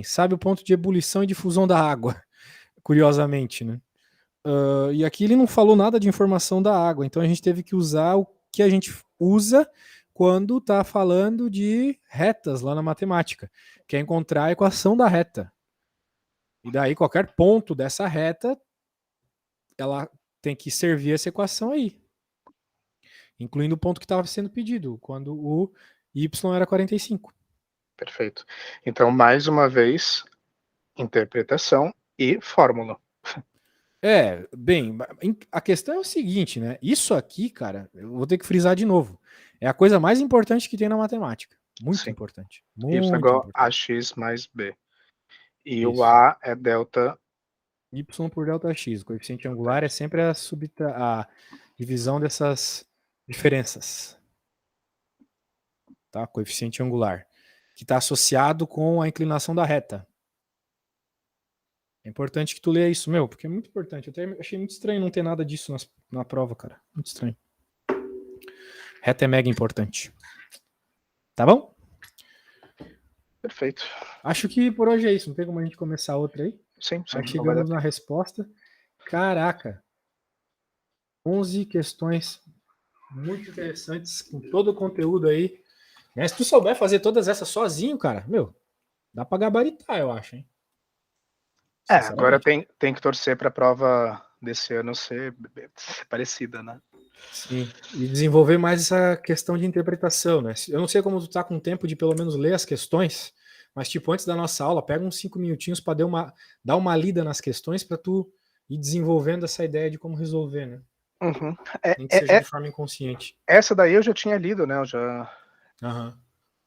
sabe o ponto de ebulição e difusão da água, curiosamente, né? E aqui ele não falou nada de informação da água, então a gente teve que usar o que a gente usa quando está falando de retas lá na matemática, que é encontrar a equação da reta. E daí qualquer ponto dessa reta, ela tem que servir essa equação aí, incluindo o ponto que estava sendo pedido, quando o y era 45. Perfeito. Então, mais uma vez, interpretação e fórmula. A questão é o seguinte, né? Isso aqui, cara, eu vou ter que frisar de novo. É a coisa mais importante que tem na matemática. Muito importante. Y igual a x mais b. E Isso. o A é delta Y por delta x. O coeficiente angular é sempre a divisão dessas diferenças. Tá? Coeficiente angular. Que está associado com a inclinação da reta. É importante que tu leia isso, porque é muito importante. Eu até achei muito estranho não ter nada disso na prova, cara. Muito estranho. Reta é mega importante. Tá bom? Perfeito. Acho que por hoje é isso. Não tem como a gente começar outra aí? Sim, Aí não vai dar chegamos na tempo. resposta. Caraca. 11 questões muito interessantes, com todo o conteúdo aí. Né? Se tu souber fazer todas essas sozinho, cara, meu, dá pra gabaritar, eu acho, hein? Agora Sinceramente. tem que torcer pra prova desse ano ser parecida, né? Sim, e desenvolver mais essa questão de interpretação, né? Eu não sei como tu tá com tempo de pelo menos ler as questões, mas tipo, antes da nossa aula, pega uns 5 minutinhos para dar uma lida nas questões para tu ir desenvolvendo essa ideia de como resolver, né? Uhum. Nem que seja de forma inconsciente. Essa daí eu já tinha lido, né? Eu já... Aham.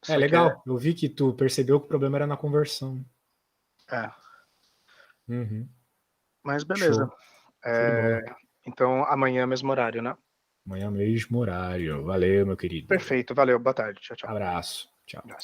É Só que legal, eu vi que tu percebeu que o problema era na conversão. é. Uhum. Mas beleza. Show. Show de bola. Então amanhã mesmo horário, né? Amanhã mesmo horário. Valeu, meu querido. Perfeito, valeu, boa tarde. Tchau, tchau. Abraço. Tchau. Abraço.